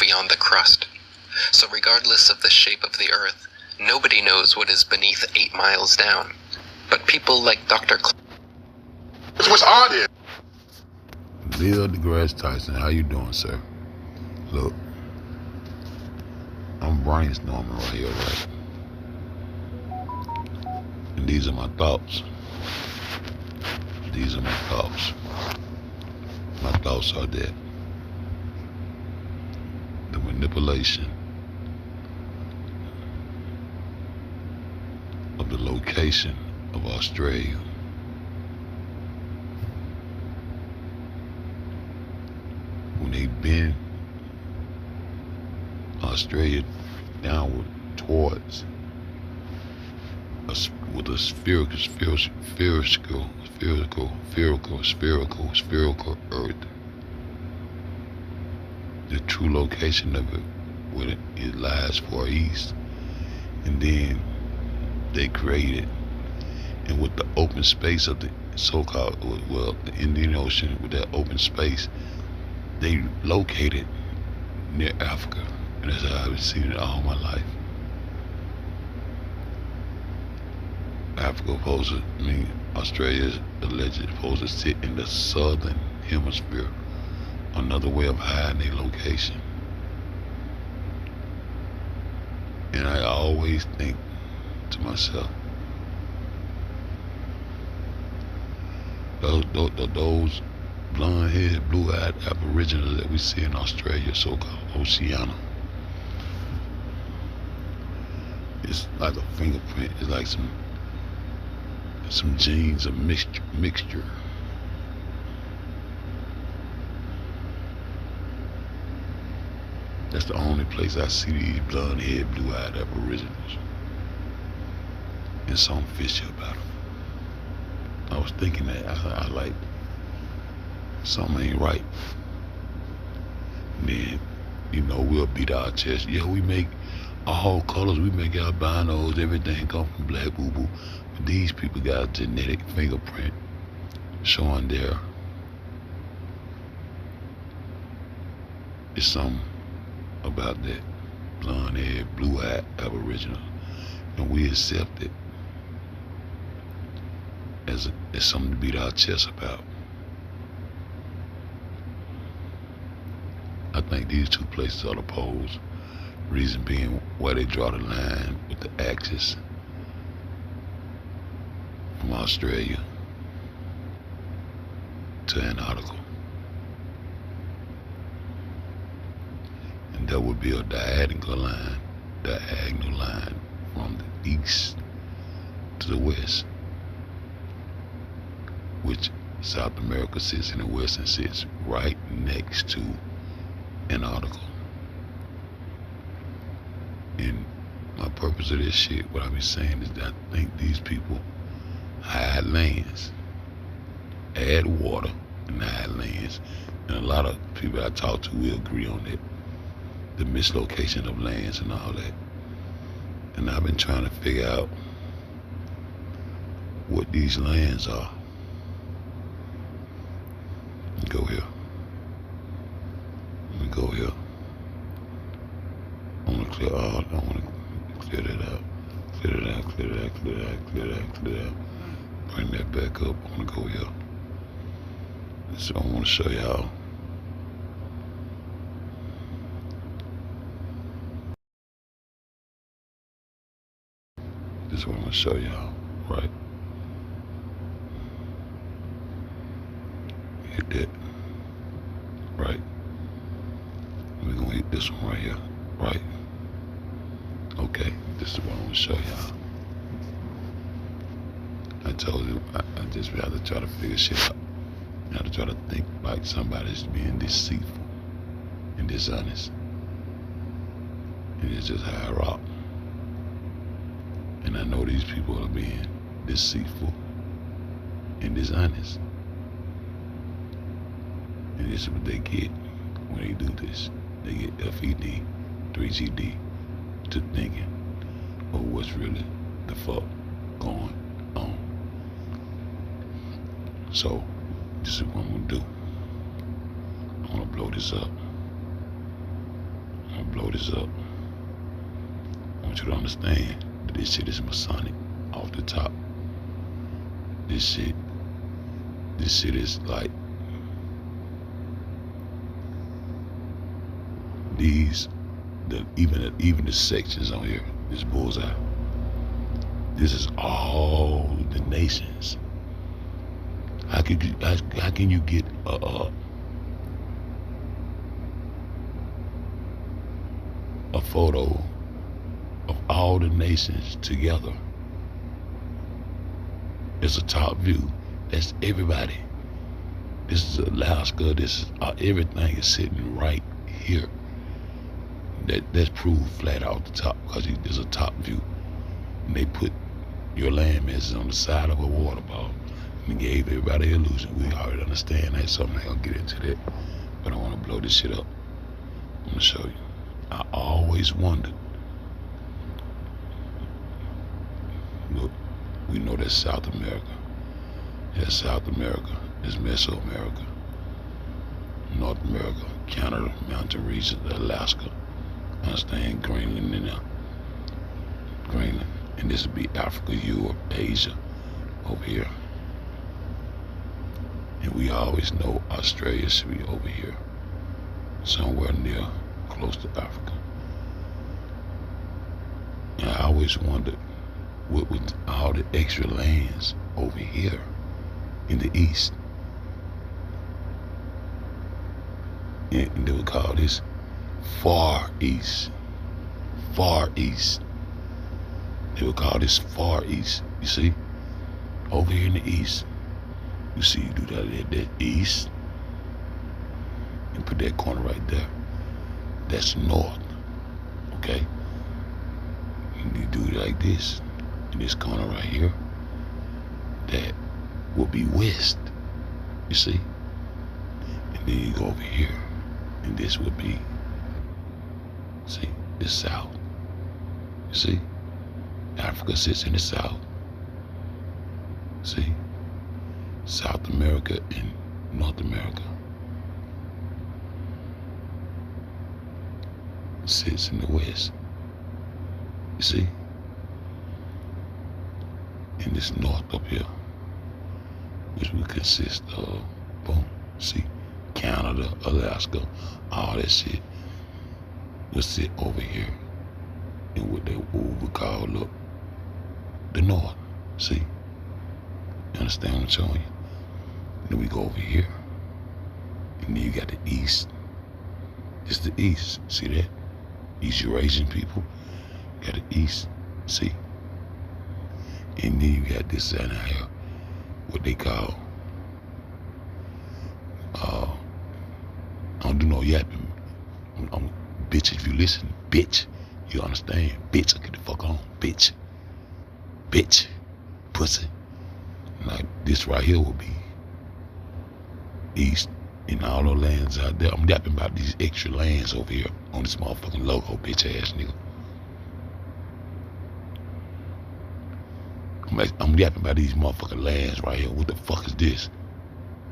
beyond the crust. So regardless of the shape of the Earth, nobody knows what is beneath 8 miles down. But people like Dr. What's odd is? Neil deGrasse Tyson, how you doing, sir? Look, I'm brainstorming right here, right? And these are my thoughts. These are my thoughts. My thoughts are that the manipulation of the location of Australia when they bend Australia downward towards us with a spherical Earth. The true location of it, when it lies far east, and then they created, and with the open space of the so-called, well, the Indian Ocean, with that open space, they located near Africa, and that's how I've seen it all my life. Africa Australia is allegedly supposed to sit in the southern hemisphere. Another way of hiding their location. And I always think to myself, those blonde-haired, blue-eyed aboriginals that we see in Australia, so-called Oceania, it's like a fingerprint. It's like some genes of mixture. That's the only place I see these blonde-haired, blue-eyed aboriginals. And something fishy about them. I was thinking that, I like, something ain't right. And then, we'll beat our chest. Yeah, we make all colors, we make albinos, everything come from black boo-boo. But these people got a genetic fingerprint showing there. It's something about that blonde-haired, blue-eyed aboriginal, and we accept it as something to beat our chest about. I think these two places are opposed. Reason being why they draw the line with the axis from Australia to Antarctica. And that would be a diagonal line from the east to the west, which South America sits in the west and sits right next to Antarctica. And my purpose of this shit, what I be saying is that I think these people hide lands, add water, and hide lands. And a lot of people I talk to will agree on that. The mislocation of lands and all that. And I've been trying to figure out what these lands are. Go here. Let me go here. I want to clear all. I want to clear that out. Clear that out. Clear that out. Clear that out. Clear that out. Clear that out. Bring that back up. I want to go here. So I want to show y'all. This is what I'm going to show y'all, right? Hit that, right? We're going to hit this one right here, right? Okay, this is what I'm going to show y'all. I told you, I just have to try to figure shit out. I have to try to think like somebody's being deceitful and dishonest. And it's just how I rock. And I know these people are being deceitful and dishonest. And this is what they get when they do this. They get FED, 3GD, to thinking of what's really the fuck going on. So, this is what I'm gonna do. I wanna blow this up. blow this up. I want you to understand that this shit is Masonic off the top. This shit is like even the sections on here, this bullseye. This is all the nations. How can you get a photo of all the nations together? It's a top view. That's everybody. This is Alaska. This is everything is sitting right here. That's proved flat out the top because there's a top view. And they put your land masses on the side of a water ball and gave everybody illusion. We already understand that, so I'm not gonna get into that. But I want to blow this shit up. I'm gonna show you. I always wondered. Look, we know that's South America. That's South America. That's Mesoamerica. North America, Canada, mountain regions, Alaska. Understand? Greenland in there. Greenland. And this would be Africa, Europe, Asia over here. And we always know Australia should be over here. Somewhere near, close to Africa. And I always wondered what with all the extra lands over here in the east. And they would call this Far East. Far East. They would call this Far East. You see? Over here in the east. You see, you do that east. And put that corner right there. That's north. Okay? And you do it like this. In this corner right here. That will be west. You see? And then you go over here. And this would be, see, the south. You see? Africa sits in the south. See? South America and North America sits in the west. You see? And this north up here, which would consist of, boom, see? Canada, Alaska, all that shit would sit over here in what they would call, look, the north. See? You understand what I'm showing you? Then we go over here. And then you got the east. It's the east. See that? East Eurasian people. You got the east. See? And then you got this side here, what they call, I don't do no yapping. I'm bitch, if you listen, bitch. You understand? Bitch, I get the fuck on. Bitch. Bitch. Pussy. Like this right here will be east and all those lands out there. I'm yapping about these extra lands over here on this motherfucking logo, bitch ass nigga. I'm yapping about these motherfucking lands right here. What the fuck is this?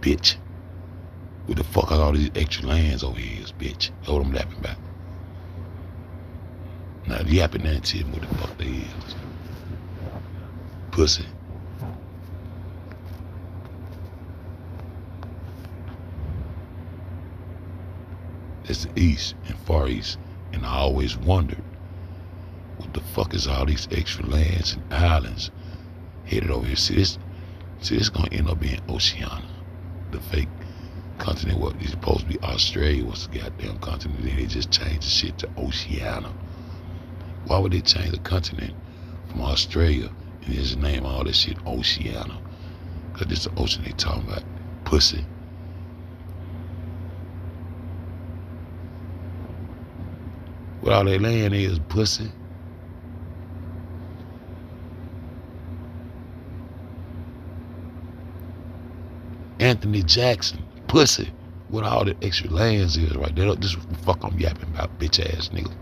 Bitch. What the fuck are all these extra lands over here is, bitch? That's what I'm yapping about. Now yapping that and tell me what the fuck they is. Pussy. That's the east and far east. And I always wondered, what the fuck is all these extra lands and islands headed over here? See, this gonna end up being Oceania, the fake continent. What is supposed to be Australia was the goddamn continent. Then they just changed the shit to Oceania. Why would they change the continent from Australia and just name all this shit Oceania? Because this is the ocean they talking about. Pussy. What all that land is, pussy. Anthony Jackson, pussy. What all the extra lands is right there. This is what the fuck I'm yapping about, bitch ass nigga.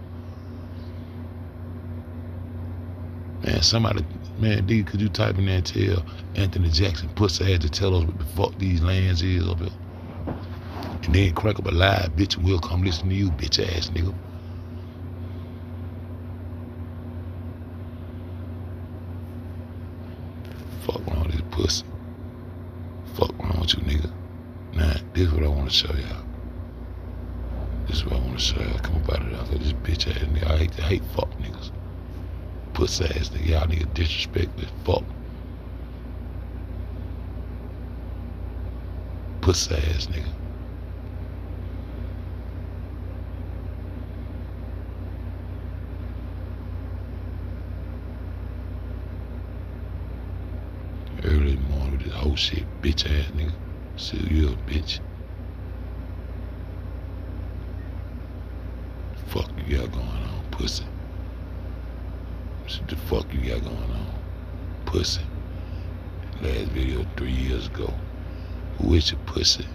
Man, somebody, man, D, could you type in there and tell Anthony Jackson, pussy ass, to tell us what the fuck these lands is up here? And then crack up a live, bitch, we'll come listen to you, bitch ass nigga. This is what I want to show y'all. This is what I want to show y'all. Come up out of there. Cause this bitch ass nigga, I hate fuck niggas. Puss ass nigga, y'all nigga disrespect as fuck. Puss ass nigga. Early in the morning with this whole shit, bitch ass nigga. See you a bitch. Fuck you got going on, pussy? What the fuck you got going on, pussy? Last video 3 years ago. Who is your pussy?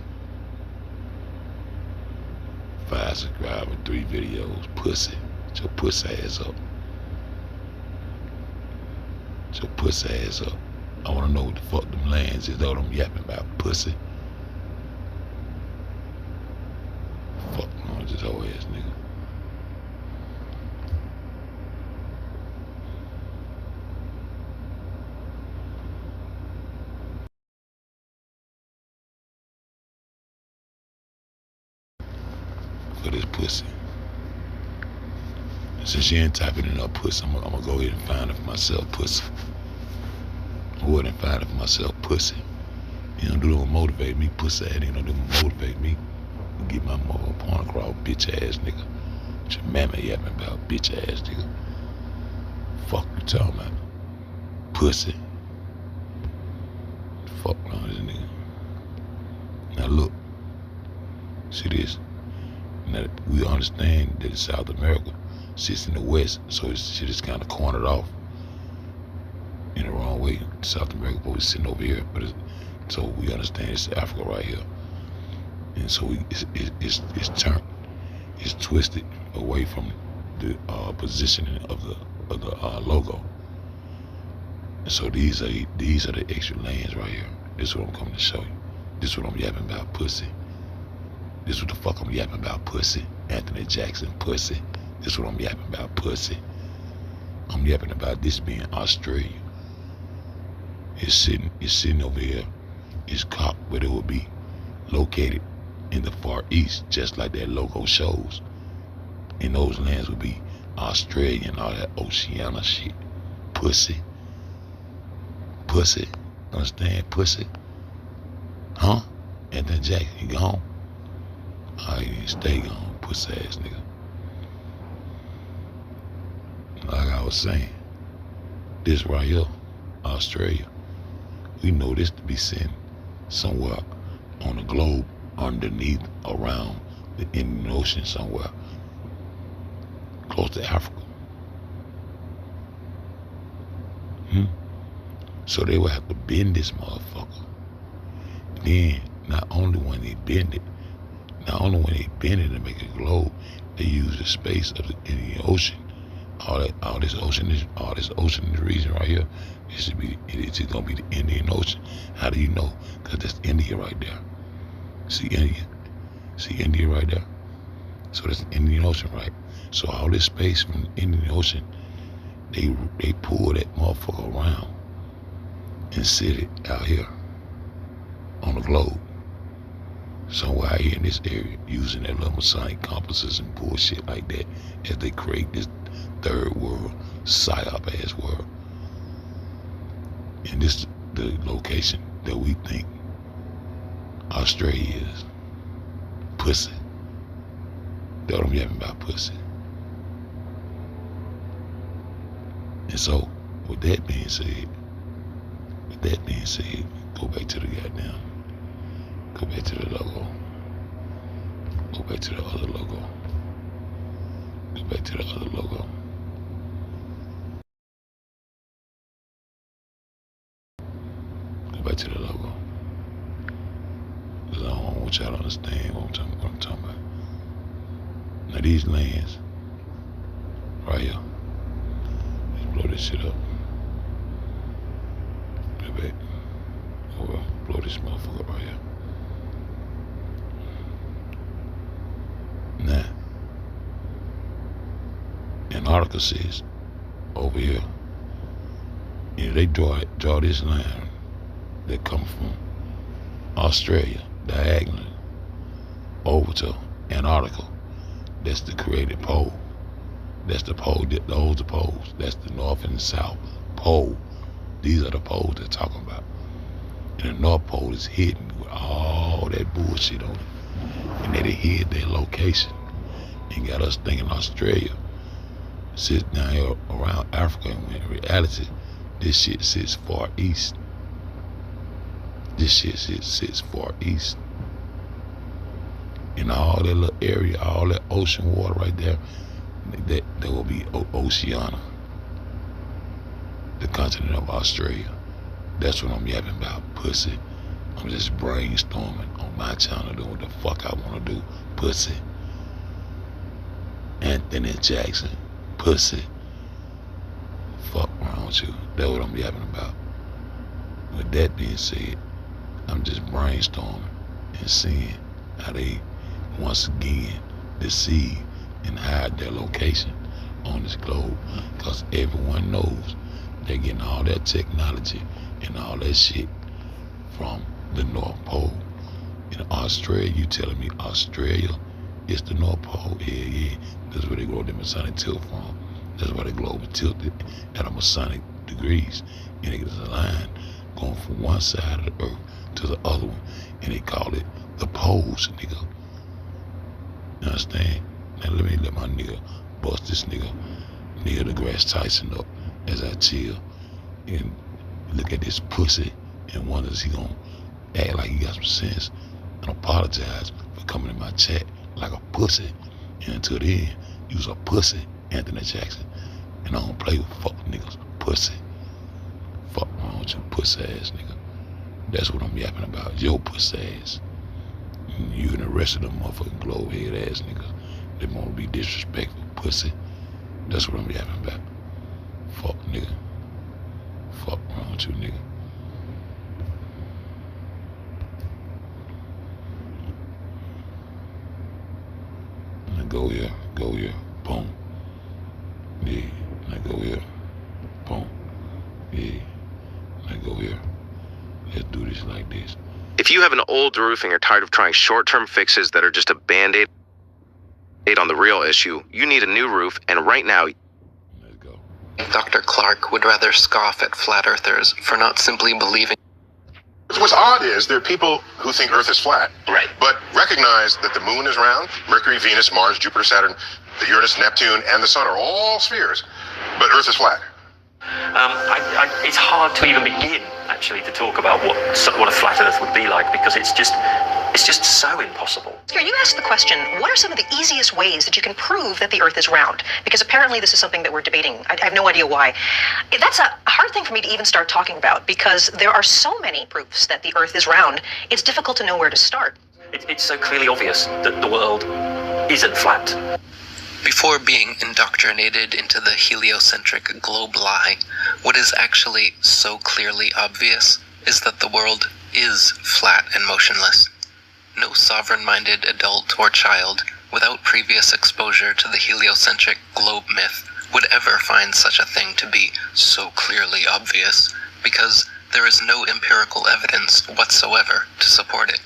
5 subscribers, 3 videos, pussy. Get your pussy ass up. Get your pussy ass up. I wanna know what the fuck them lands is, though I'm yapping about, pussy. Fuck on this whole ass nigga. For this pussy. Since you ain't typing it up, pussy, I'm gonna go ahead and find it for myself, pussy. Go ahead and find it for myself, pussy. You don't do no motivate me, pussy ass. You don't do no motivate me. Get my mother point across, bitch ass nigga. What your mama yapping about, bitch ass nigga? Fuck you talking about, pussy. Fuck on this nigga. Now look, see this. Now we understand that South America sits in the west, so this shit is kind of cornered off in the wrong way. South America, but we're sitting over here, but so we understand it's Africa right here, and so it's turned, it's twisted away from the positioning of the logo. And so these are the extra lands right here. This is what I'm coming to show you. This is what I'm yapping about, pussy. This is what the fuck I'm yapping about, pussy. Anthony Jackson, pussy. This is what I'm yapping about, pussy. I'm yapping about this being Australia. It's sitting over here. It's caught where it will be located in the Far East, just like that logo shows. And those lands would be Australia and all that Oceania shit. Pussy. Pussy. Understand, pussy? Huh? Anthony Jackson, you gone? I ain't stay gone, pussy ass nigga. Like I was saying, this right here, Australia, we know this to be sitting somewhere on the globe, underneath, around the Indian Ocean somewhere, close to Africa. So they would have to bend this motherfucker. Then, not only when they bend it and make it globe, they use the space of the Indian Ocean. All this ocean in the region right here, it's gonna be the Indian Ocean. How do you know? Because that's India right there. See India? See India right there? So that's the Indian Ocean, right? So all this space from the Indian Ocean, they pull that motherfucker around and sit it out here on the globe. Somewhere out here in this area, using their little Masonic compasses and bullshit like that as they create this third world, psyop ass world. And this is the location that we think Australia is. Pussy. That's what I'm yapping about, pussy. And so, with that being said, go back to the goddamn, go back to the logo. Go back to the other logo. Go back to the other logo. Go back to the logo. Because I don't want y'all to understand what I'm talking about. Now these lands, right here, let's blow this shit up. Go back. Go blow this motherfucker right here. Now, Antarctica says over here, you know, they draw this line that come from Australia diagonally over to Antarctica. That's the created pole. That's the pole, those are the poles. That's the North and the South pole. These are the poles they're talking about. And the North Pole is hidden with all that bullshit on it. And they hid their location and got us thinking Australia sits down here around Africa, and when in reality, this shit sits far east. This shit sits far east. And all that little area, all that ocean water right there, that will be Oceania, the continent of Australia. That's what I'm yapping about, pussy. I'm just brainstorming on my channel, doing what the fuck I want to do, pussy. Anthony Jackson, pussy. Fuck around with you. That's what I'm yapping about. With that being said, I'm just brainstorming and seeing how they once again deceive and hide their location on this globe, because everyone knows they're getting all that technology and all that shit from the North Pole. In Australia, you telling me Australia is the North Pole? Yeah. That's where they grow the Masonic tilt from. That's why the globe is tilted at a Masonic degrees. And it is a line going from one side of the earth to the other one. And they call it the poles, nigga. You understand? Now let me let my nigga bust this nigga Neil deGrasse Tyson up as I chill and look at this pussy and wonder is he gonna act like he got some sense and apologize for coming in my chat like a pussy. And until then, you was a pussy, Anthony Jackson. And I don't play with fuck niggas, pussy. Fuck wrong with you, pussy ass nigga. That's what I'm yapping about, your pussy ass. And you and the rest of them motherfucking globe head ass niggas that wanna be disrespectful, pussy. That's what I'm yapping about. Fuck nigga. Fuck wrong with you, nigga. Now go here, boom. Yeah, now go here, boom. Yeah, now go here. Let's do this like this. If you have an old roof and you're tired of trying short-term fixes that are just a band-aid on the real issue, you need a new roof, and right now... Let's go. Dr. Clark would rather scoff at flat earthers for not simply believing. What's odd is there are people who think Earth is flat. Right. But recognize that the moon is round. Mercury, Venus, Mars, Jupiter, Saturn, the Uranus, Neptune, and the sun are all spheres. But Earth is flat. It's hard to even begin, actually, to talk about what a flat Earth would be like, because it's just so impossible. Here, you asked the question, what are some of the easiest ways that you can prove that the Earth is round? Because apparently this is something that we're debating. I have no idea why. That's a hard thing for me to even start talking about, because there are so many proofs that the Earth is round, it's difficult to know where to start. It's so clearly obvious that the world isn't flat. Before being indoctrinated into the heliocentric globe lie, what is actually so clearly obvious is that the world is flat and motionless. No sovereign-minded adult or child, without previous exposure to the heliocentric globe myth, would ever find such a thing to be so clearly obvious, because there is no empirical evidence whatsoever to support it.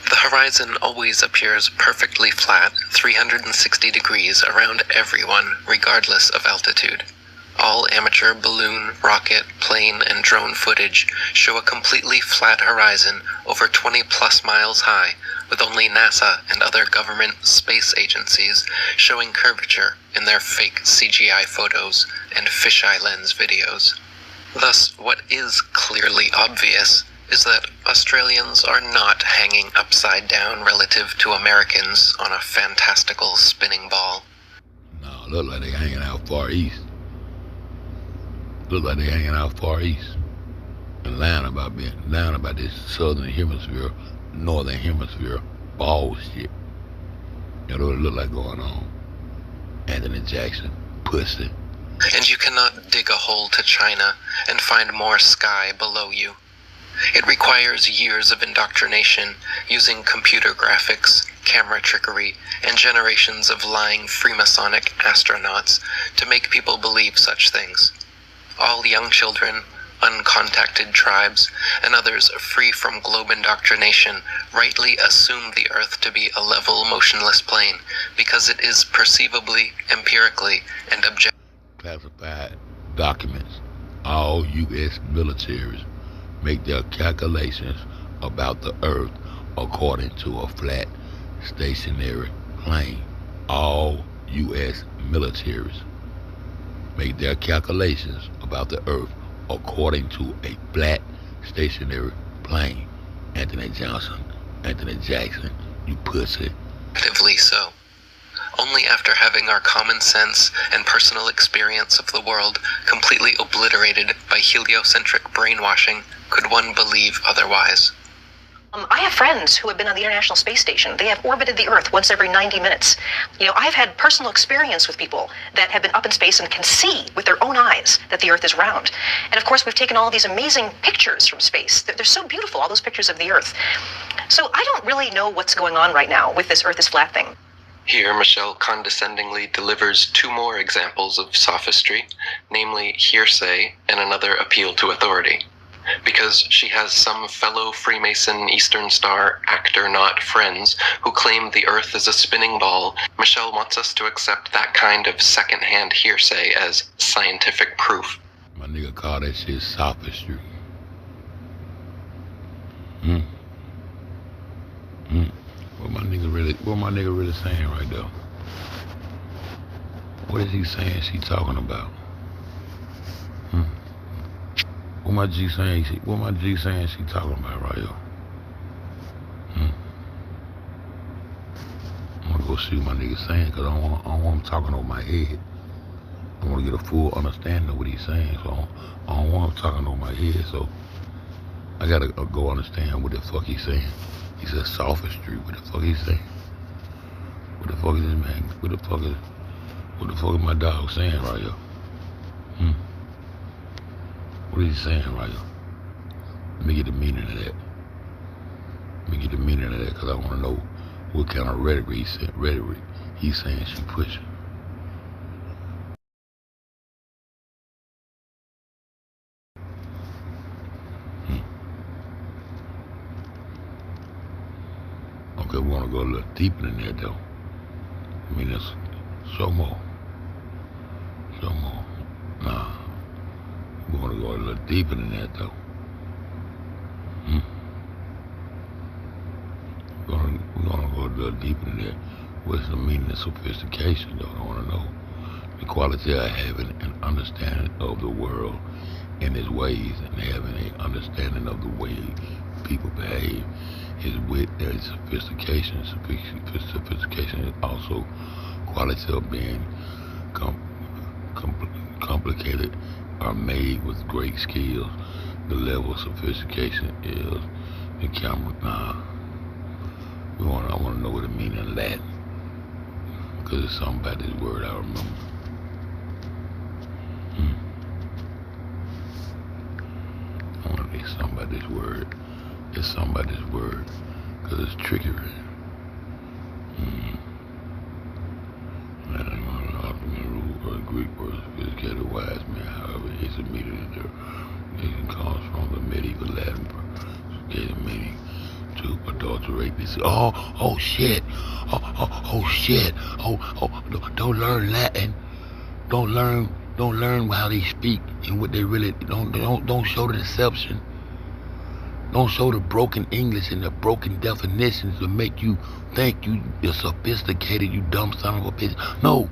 The horizon always appears perfectly flat, 360 degrees around everyone, regardless of altitude. All amateur balloon, rocket, plane, and drone footage show a completely flat horizon over 20-plus miles high, with only NASA and other government space agencies showing curvature in their fake CGI photos and fisheye lens videos. Thus, what is clearly obvious is that Australians are not hanging upside down relative to Americans on a fantastical spinning ball. No, look like they hanging out far east. Look like they hanging out far east. And lying about this southern hemisphere, northern hemisphere bullshit. You know what it look like going on. Anthony Jackson, pussy. And you cannot dig a hole to China and find more sky below you. It requires years of indoctrination using computer graphics, camera trickery, and generations of lying Freemasonic astronauts to make people believe such things. All young children, uncontacted tribes, and others free from globe indoctrination rightly assume the Earth to be a level, motionless plane because it is perceivably, empirically, and objectively classified documents. All U.S. militaries make their calculations about the Earth according to a flat, stationary plane. All U.S. militaries make their calculations about the Earth according to a flat, stationary plane. Anthony Johnson, Anthony Jackson, you pussy. so. Only after having our common sense and personal experience of the world completely obliterated by heliocentric brainwashing could one believe otherwise. I have friends who have been on the International Space Station. They have orbited the Earth once every 90 minutes. You know, I've had personal experience with people that have been up in space and can see with their own eyes that the Earth is round. And of course, we've taken all these amazing pictures from space. They're so beautiful, all those pictures of the Earth. So I don't really know what's going on right now with this Earth is flat thing. Here, Michelle condescendingly delivers two more examples of sophistry, namely hearsay and another appeal to authority. Because she has some fellow Freemason Eastern Star actor-not friends who claim the Earth is a spinning ball, Michelle wants us to accept that kind of second-hand hearsay as scientific proof. My nigga call that shit sophistry. What my nigga really saying right there? What is he saying she talking about? What my G saying she talking about right here? I'm gonna go see what my nigga saying, cause I don't want him talking over my head. I want to get a full understanding of what he's saying, so I don't want him talking over my head, so I gotta go understand what the fuck he's saying. He said sophistry. What the fuck he saying? What the fuck is this man? What the fuck is my dog saying right here? What is he saying right here? Let me get the meaning of that. Because I want to know what kind of rhetoric he's saying she pushing. Okay, we want to go a little deeper than that, though. I mean, there's so more. Nah. We want to go a little deeper than that, though. We're going to go a little deeper than that. What's the meaning of sophistication, though? I want to know. The quality of having an understanding of the world and its ways, and having an understanding of the way people behave is with sophistication. Sophistication is also quality of being complicated are made with great skills. The level of sophistication is the camera. Nah, I want to know what it means in Latin, because it's something about this word I remember. I want to make something about this word. It's something about this word, because it's trickery. Greek word, sophisticated wise man, however, it's immediately it comes from the medieval Latin meaning to adulterate this. Oh shit. Don't learn Latin. Don't learn how they speak and what they really don't show the deception. Don't show the broken English and the broken definitions to make you think you're sophisticated, you dumb son of a bitch. No.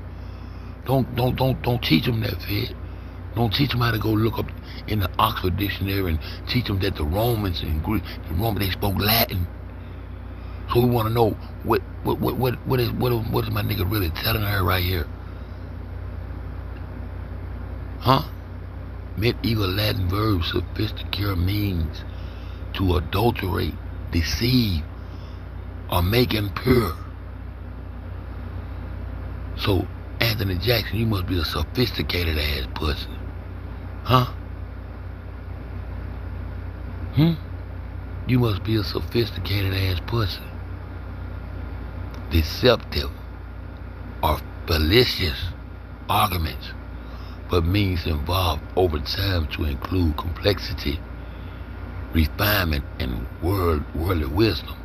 Don't teach them that, Fed. Don't teach them how to go look up in the Oxford Dictionary and teach them that the Romans and Greek, they spoke Latin. So we want to know what is my nigga really telling her right here? Huh? Medieval Latin verb sophisticare means to adulterate, deceive, or make impure. So Anthony Jackson, you must be a sophisticated ass pussy. Huh? You must be a sophisticated ass pussy. Deceptive or fallacious arguments but means evolved over time to include complexity, refinement, and worldly wisdom.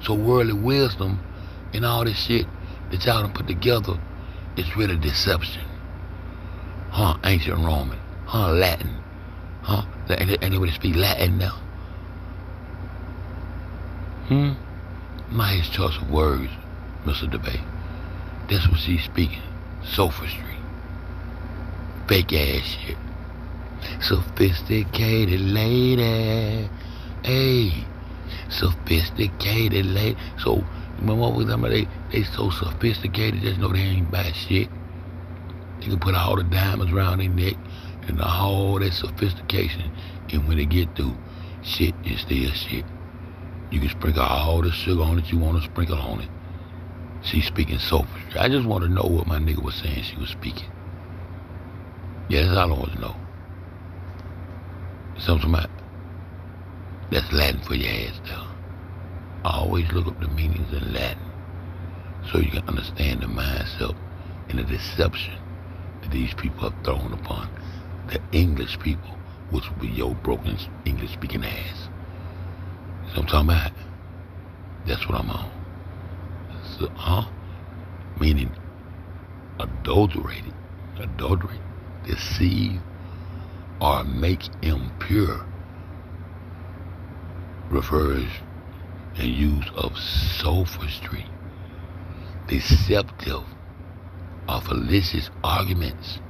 So worldly wisdom and all this shit that y'all done put together is really deception. Ancient Roman. Latin. Anybody speak Latin now? Nice choice of words, Mr. Debate. That's what she's speaking. Sophistry. Fake ass shit. Sophisticated lady. Hey. Sophisticated lady. So, remember what we talking about? They so sophisticated, just know they ain't buy shit. They can put all the diamonds around their neck and all that sophistication, and when they get through, shit is still shit. You can sprinkle all the sugar on it you want to sprinkle on it. She's speaking sophistry. I just want to know what my nigga was saying she was speaking. Yeah, that's all I want to know. Something about that's Latin for your ass though. Always look up the meanings in Latin so you can understand the mindset and the deception that these people have thrown upon the English people, which would be your broken English speaking ass. So I'm talking about. That's what I'm on. So, meaning adulterate, deceive, or make impure refers and use of sophistry, deceptive or fallacious arguments,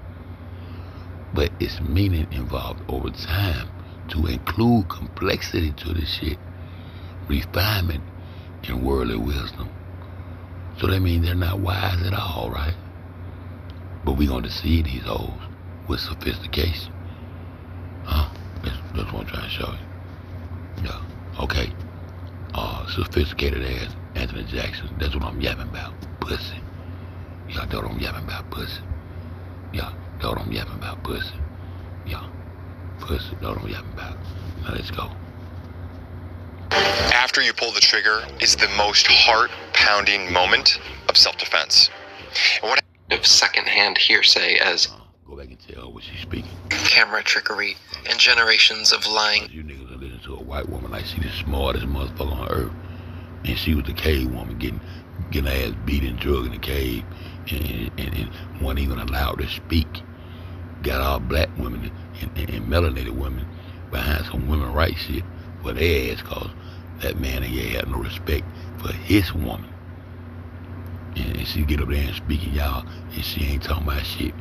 but its meaning evolved over time to include complexity to the shit, refinement, and worldly wisdom. So that means they're not wise at all, right? But we're going to deceive these hoes with sophistication. That's what I'm trying to show you. Yeah, okay. Sophisticated ass Anthony Jackson. That's what I'm yapping about. Pussy. Y'all know what I'm yapping about, pussy. Y'all know what I'm yapping about, pussy. Yeah, pussy. Know what I'm yapping about. Now let's go. After you pull the trigger is the most heart-pounding moment of self-defense. And what of second-hand hearsay as go back and tell her what she's speaking. Camera trickery and generations of lying. You niggas are listening to a white woman like she's the smartest motherfucker on earth, and she was the cave woman getting her ass beat and drugged in the cave, and wasn't even allowed to speak. Got all black women and melanated women behind some women rights shit for their ass, cause that man ain't had no respect for his woman. And she get up there and speak at y'all, and she ain't talking about shit.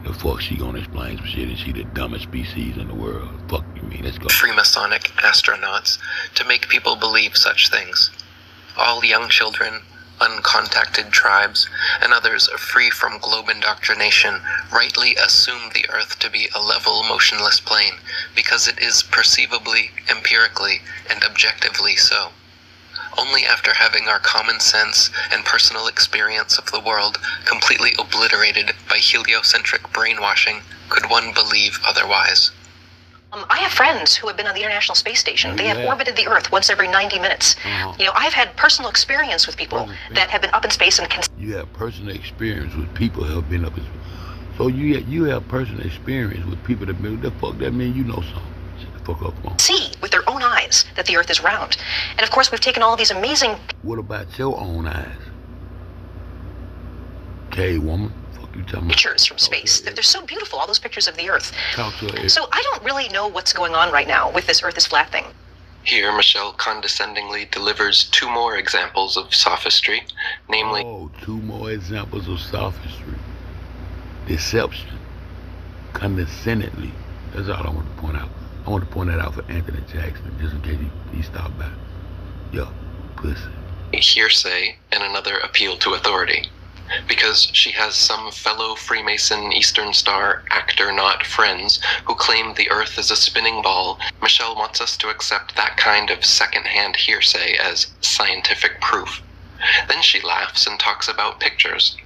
The fuck she gonna explain some shit, and she the dumbest species in the world. Fuck you mean, let's go. Freemasonic astronauts to make people believe such things. All young children, uncontacted tribes, and others free from globe indoctrination rightly assume the Earth to be a level, motionless plane because it is perceivably, empirically, and objectively so. Only after having our common sense and personal experience of the world completely obliterated by heliocentric brainwashing could one believe otherwise. I have friends who have been on the International Space Station. They have orbited the Earth once every 90 minutes. You know, I've had personal experience with people that have been up in space and you have personal experience with people who have been up in space. So you have personal experience with people that been. The fuck that mean? You know something. Fuck up, come on. See with their own eyes that the Earth is round. And of course, we've taken all these amazing... What about your own eyes? Okay, woman. Fuck you talking about? Pictures from space. They're so beautiful, all those pictures of the Earth. Talk to her. So I don't really know what's going on right now with this Earth is flat thing. Here, Michelle condescendingly delivers two more examples of sophistry, namely... Oh, two more examples of sophistry. Deception. Condescendingly. That's all I want to point out. I want to point that out for Anthony Jackson, just in case he stopped by. Yo, pussy. Hearsay and another appeal to authority. Because she has some fellow Freemason Eastern Star actor-not friends who claim the Earth is a spinning ball, Michelle wants us to accept that kind of second-hand hearsay as scientific proof. Then she laughs and talks about pictures.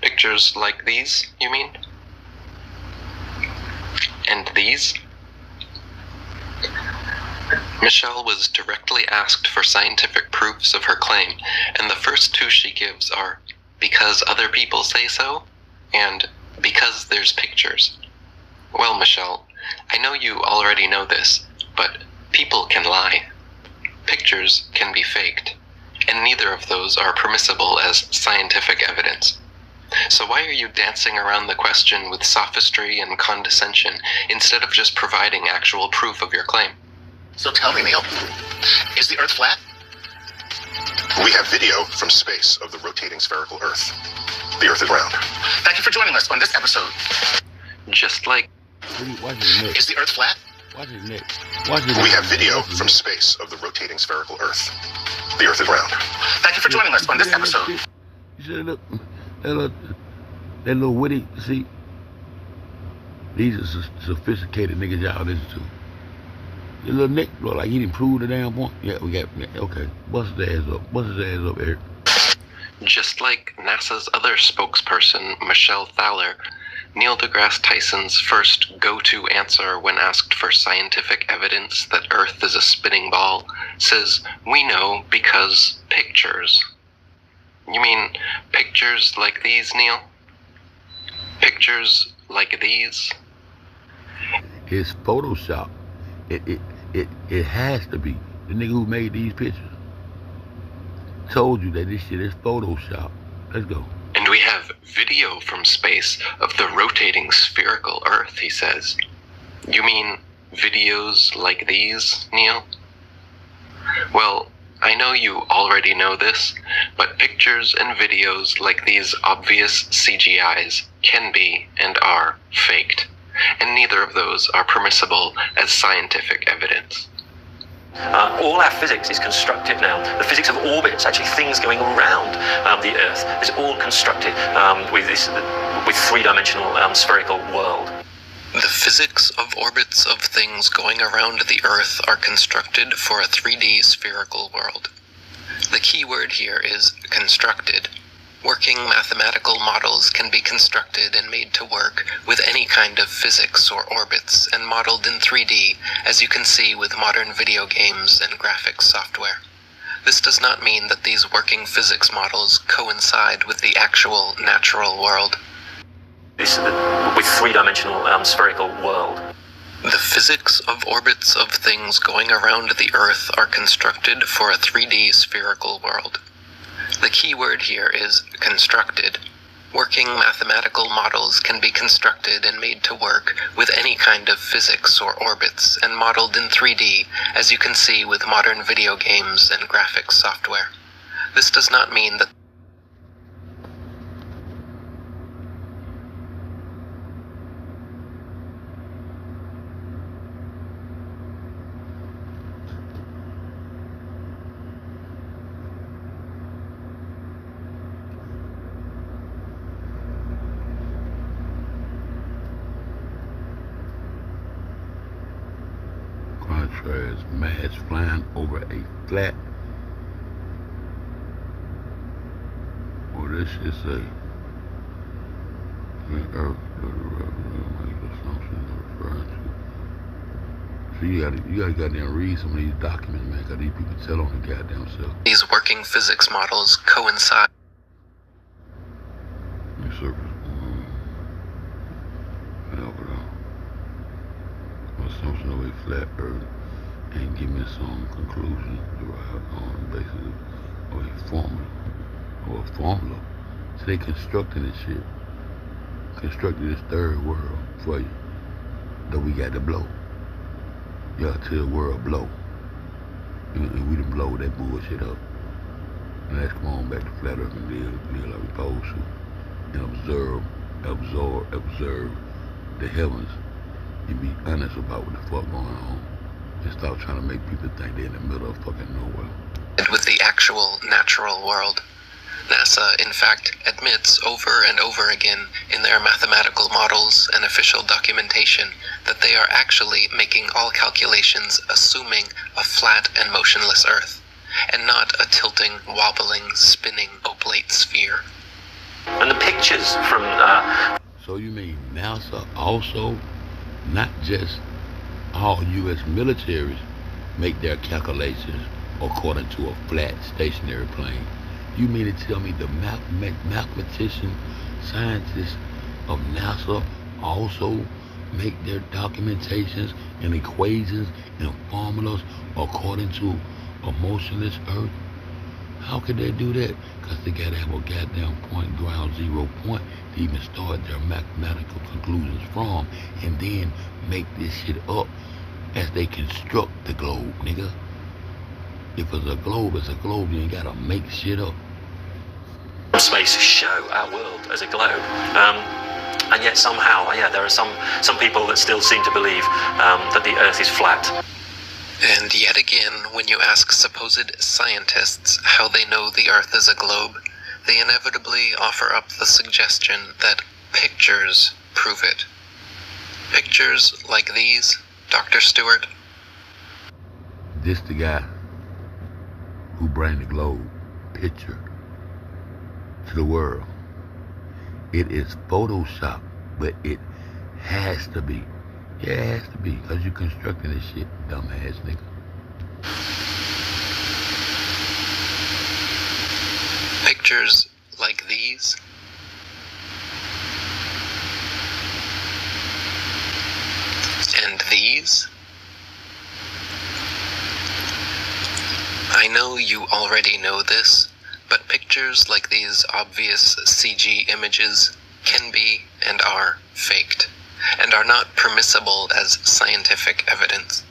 Pictures like these, you mean? And these? Michelle was directly asked for scientific proofs of her claim, and the first two she gives are, "because other people say so," and Because there's pictures. Well, Michelle, I know you already know this, but people can lie. Pictures can be faked, and neither of those are permissible as scientific evidence. So why are you dancing around the question with sophistry and condescension instead of just providing actual proof of your claim? So tell me, Neil, is the Earth flat? We have video from space of the rotating spherical Earth. The Earth is round. Thank you for joining us on this episode. Just like... Watch his neck. Is the Earth flat? Watch his neck. Watch his neck. We have video from space of the rotating spherical Earth. The Earth is round. Thank you for joining us on this episode. You see that little witty, see? These are sophisticated niggas y'all listen to. Your little neck look like he didn't prove the damn point. Yeah, we got, okay. Bust his ass up. Bust his ass up, Eric. Just like NASA's other spokesperson, Michelle Thaler, Neil deGrasse Tyson's first go-to answer when asked for scientific evidence that Earth is a spinning ball says, "We know because pictures." You mean pictures like these, Neil? Pictures like these? It's Photoshop. It has to be. The nigga who made these pictures told you that this shit is Photoshop. Let's go. And we have video from space of the rotating spherical Earth, he says. You mean videos like these, Neil? Well, I know you already know this, but pictures and videos like these obvious CGIs can be and are faked, and neither of those are permissible as scientific evidence. All our physics is constructed now. The physics of orbits, actually things going around the Earth, is all constructed with three-dimensional spherical world. The physics of orbits of things going around the Earth are constructed for a 3D spherical world. The key word here is constructed. Working mathematical models can be constructed and made to work with any kind of physics or orbits and modeled in 3D, as you can see with modern video games and graphics software. This does not mean that these working physics models coincide with the actual natural world. With three-dimensional spherical world. The physics of orbits of things going around the Earth are constructed for a 3D spherical world. The key word here is constructed. Working mathematical models can be constructed and made to work with any kind of physics or orbits and modeled in 3D, as you can see with modern video games and graphics software. This does not mean that contrast mass flying over a flat. Or this is a Earth assumption referring to. So you gotta goddamn read some of these documents, man, cause these people tell on the goddamn self. these working physics models coincide. Assumption of a flat Earth and give me some conclusion derived on the basis of a formula. So they constructing this shit. Constructed this third world for you that we got to blow. Y'all tell the world blow. And we done blow that bullshit up. And let's come on back to flat Earth and live like we supposed to. And observe the heavens. And be honest about what the fuck going on. And stop trying to make people think they're in the middle of fucking nowhere. With the actual natural world. NASA, in fact, admits over and over again in their mathematical models and official documentation that they are actually making all calculations assuming a flat and motionless Earth, and not a tilting, wobbling, spinning oblate sphere. And the pictures from... So you mean NASA also, not just all U.S. militaries, make their calculations according to a flat, stationary plane? You mean to tell me the mathematician, scientists of NASA also make their documentations and equations and formulas according to a motionless Earth? How could they do that? Because they gotta have a goddamn point, ground zero point, to even start their mathematical conclusions from, and then make this shit up as they construct the globe, nigga. If it's a globe, it's a globe. You ain't gotta make shit up. Space show our world as a globe. And yet somehow, there are some people that still seem to believe that the Earth is flat. And yet again, when you ask supposed scientists how they know the Earth is a globe, they inevitably offer up the suggestion that pictures prove it. Pictures like these, Dr. Stewart? This the guy who bring the globe picture to the world. It is Photoshop, but it has to be. Yeah, it has to be, because you're constructing this shit, dumbass nigga. Pictures like these? And these? I know you already know this, but pictures like these obvious CG images can be and are faked, and are not permissible as scientific evidence.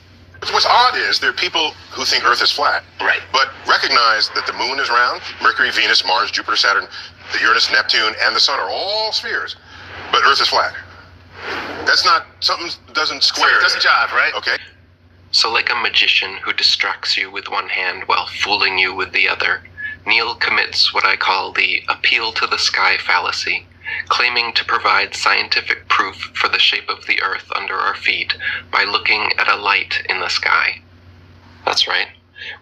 What's odd is there are people who think Earth is flat, Right. but recognize that the moon is round. Mercury, Venus, Mars, Jupiter, Saturn, the Uranus, Neptune, and the sun are all spheres, but Earth is flat. That's not, something doesn't square. It doesn't jive, right? Okay. So like a magician who distracts you with one hand while fooling you with the other, Neil commits what I call the appeal to the sky fallacy, claiming to provide scientific proof for the shape of the Earth under our feet by looking at a light in the sky. That's right.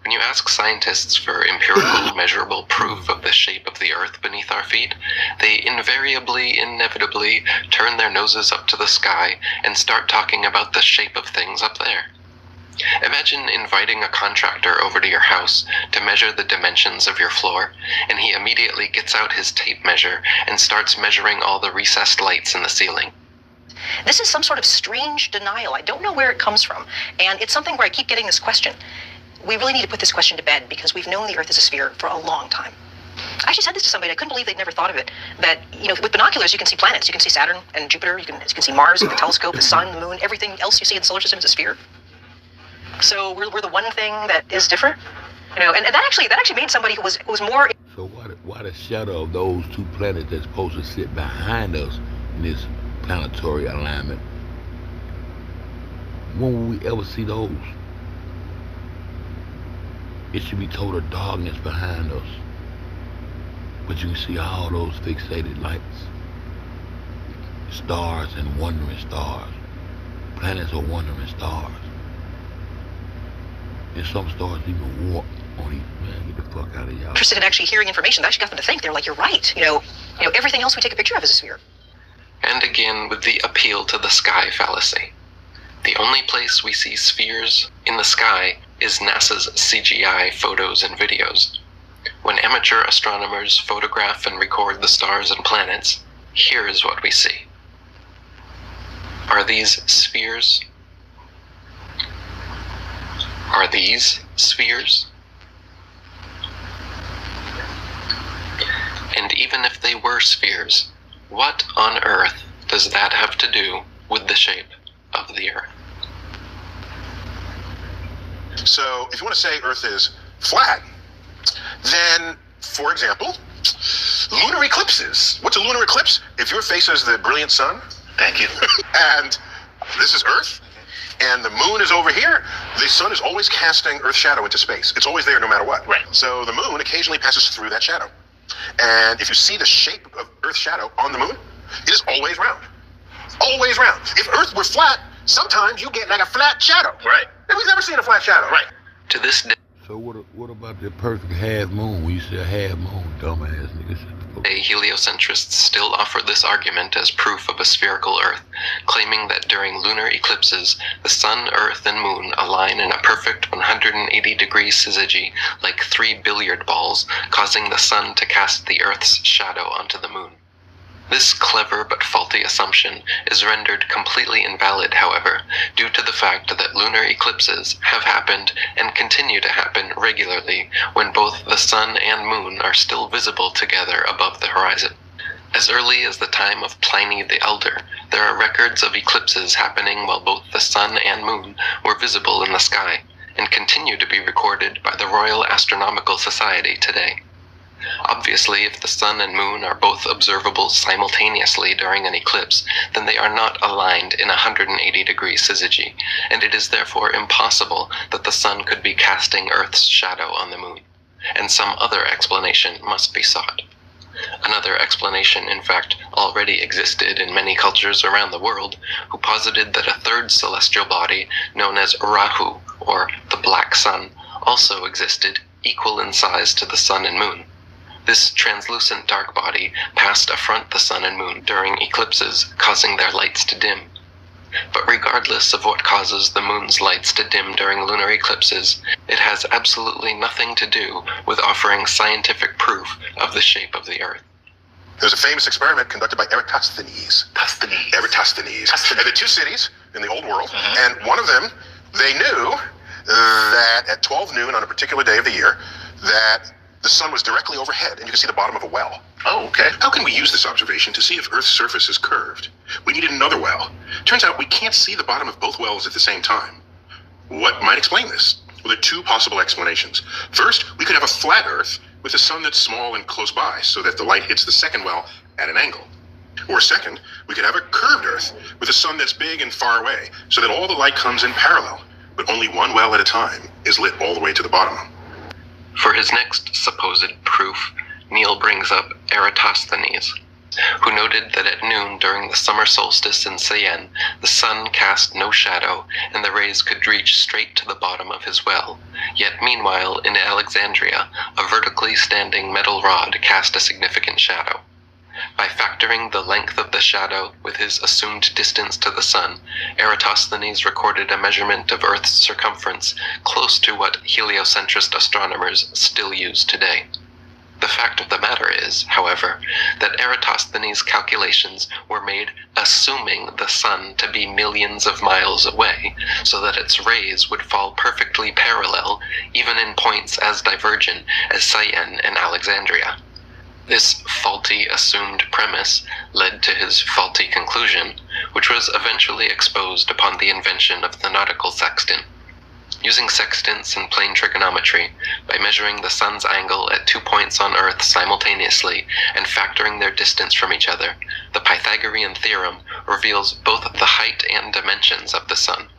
When you ask scientists for empirical, measurable proof of the shape of the Earth beneath our feet, they inevitably turn their noses up to the sky and start talking about the shape of things up there. Imagine inviting a contractor over to your house to measure the dimensions of your floor, and he immediately gets out his tape measure and starts measuring all the recessed lights in the ceiling. This is some sort of strange denial. I don't know where it comes from. And it's something where I keep getting this question. We really need to put this question to bed because we've known the Earth is a sphere for a long time. I actually said this to somebody. I couldn't believe they'd never thought of it. That, with binoculars, you can see planets. You can see Saturn and Jupiter. You can see Mars with the telescope, the sun, the moon. Everything else you see in the solar system is a sphere. So we're the one thing that is different. And that actually made somebody who was more... So why the shadow of those two planets that's supposed to sit behind us in this planetary alignment? When will we ever see those? It should be total darkness behind us. But you can see all those fixated lights. Stars and wandering stars. Planets are wandering stars. And some stars even warp on each. Man, get the fuck out of y'all. Interested in actually hearing information. That actually got them to think. They're like, you're right. Everything else we take a picture of is a sphere. And again with the appeal to the sky fallacy. The only place we see spheres in the sky is NASA's CGI photos and videos. When amateur astronomers photograph and record the stars and planets, here's what we see. Are these spheres? Are these spheres? And even if they were spheres, what on earth does that have to do with the shape of the Earth? So if you want to say Earth is flat, then, for example, lunar eclipses. What's a lunar eclipse? If your face is the brilliant sun, Thank you. and this is Earth, and the moon is over here, the sun is always casting Earth's shadow into space. It's always there no matter what. Right. So the moon occasionally passes through that shadow. And if you see the shape of Earth's shadow on the moon, it is always round. Always round. If Earth were flat, sometimes you get like a flat shadow. Right. And we've never seen a flat shadow. Right. To this day, So what about the perfect half moon? When you say a half moon, dumbass nigga, shut the fuck up. heliocentrists still offer this argument as proof of a spherical Earth, claiming that during lunar eclipses, the sun, Earth, and moon align in a perfect 180-degree syzygy like 3 billiard balls, causing the sun to cast the Earth's shadow onto the moon. This clever but faulty assumption is rendered completely invalid, however, due to the fact that lunar eclipses have happened and continue to happen regularly when both the sun and moon are still visible together above the horizon. As early as the time of Pliny the Elder, there are records of eclipses happening while both the sun and moon were visible in the sky, and continue to be recorded by the Royal Astronomical Society today. Obviously, if the sun and moon are both observable simultaneously during an eclipse, then they are not aligned in 180-degree syzygy, and it is therefore impossible that the sun could be casting Earth's shadow on the moon, and some other explanation must be sought. Another explanation, in fact, already existed in many cultures around the world, who posited that a third celestial body, known as Rahu, or the Black Sun, also existed, equal in size to the sun and moon. This translucent dark body passed affront the sun and moon during eclipses, causing their lights to dim. But regardless of what causes the moon's lights to dim during lunar eclipses, it has absolutely nothing to do with offering scientific proof of the shape of the Earth. There's a famous experiment conducted by Eratosthenes. Eratosthenes. And the two cities in the old world, and one of them, they knew that at 12 noon on a particular day of the year, that the sun was directly overhead, and you can see the bottom of a well. Oh, okay. How can we use this observation to see if Earth's surface is curved? We needed another well. Turns out we can't see the bottom of both wells at the same time. What might explain this? Well, there are two possible explanations. First, we could have a flat Earth with a sun that's small and close by, so that the light hits the second well at an angle. Or second, we could have a curved Earth with a sun that's big and far away, so that all the light comes in parallel, but only one well at a time is lit all the way to the bottom. For his next supposed proof, Neil brings up Eratosthenes, who noted that at noon during the summer solstice in Syene, the sun cast no shadow and the rays could reach straight to the bottom of his well. Yet meanwhile, in Alexandria, a vertically standing metal rod cast a significant shadow. By factoring the length of the shadow with his assumed distance to the sun, Eratosthenes recorded a measurement of Earth's circumference close to what heliocentrist astronomers still use today. The fact of the matter is, however, that Eratosthenes' calculations were made assuming the sun to be millions of miles away, so that its rays would fall perfectly parallel, even in points as divergent as Syene and Alexandria. This faulty assumed premise led to his faulty conclusion, which was eventually exposed upon the invention of the nautical sextant. Using sextants and plane trigonometry, by measuring the sun's angle at 2 points on Earth simultaneously and factoring their distance from each other, the Pythagorean theorem reveals both the height and dimensions of the sun.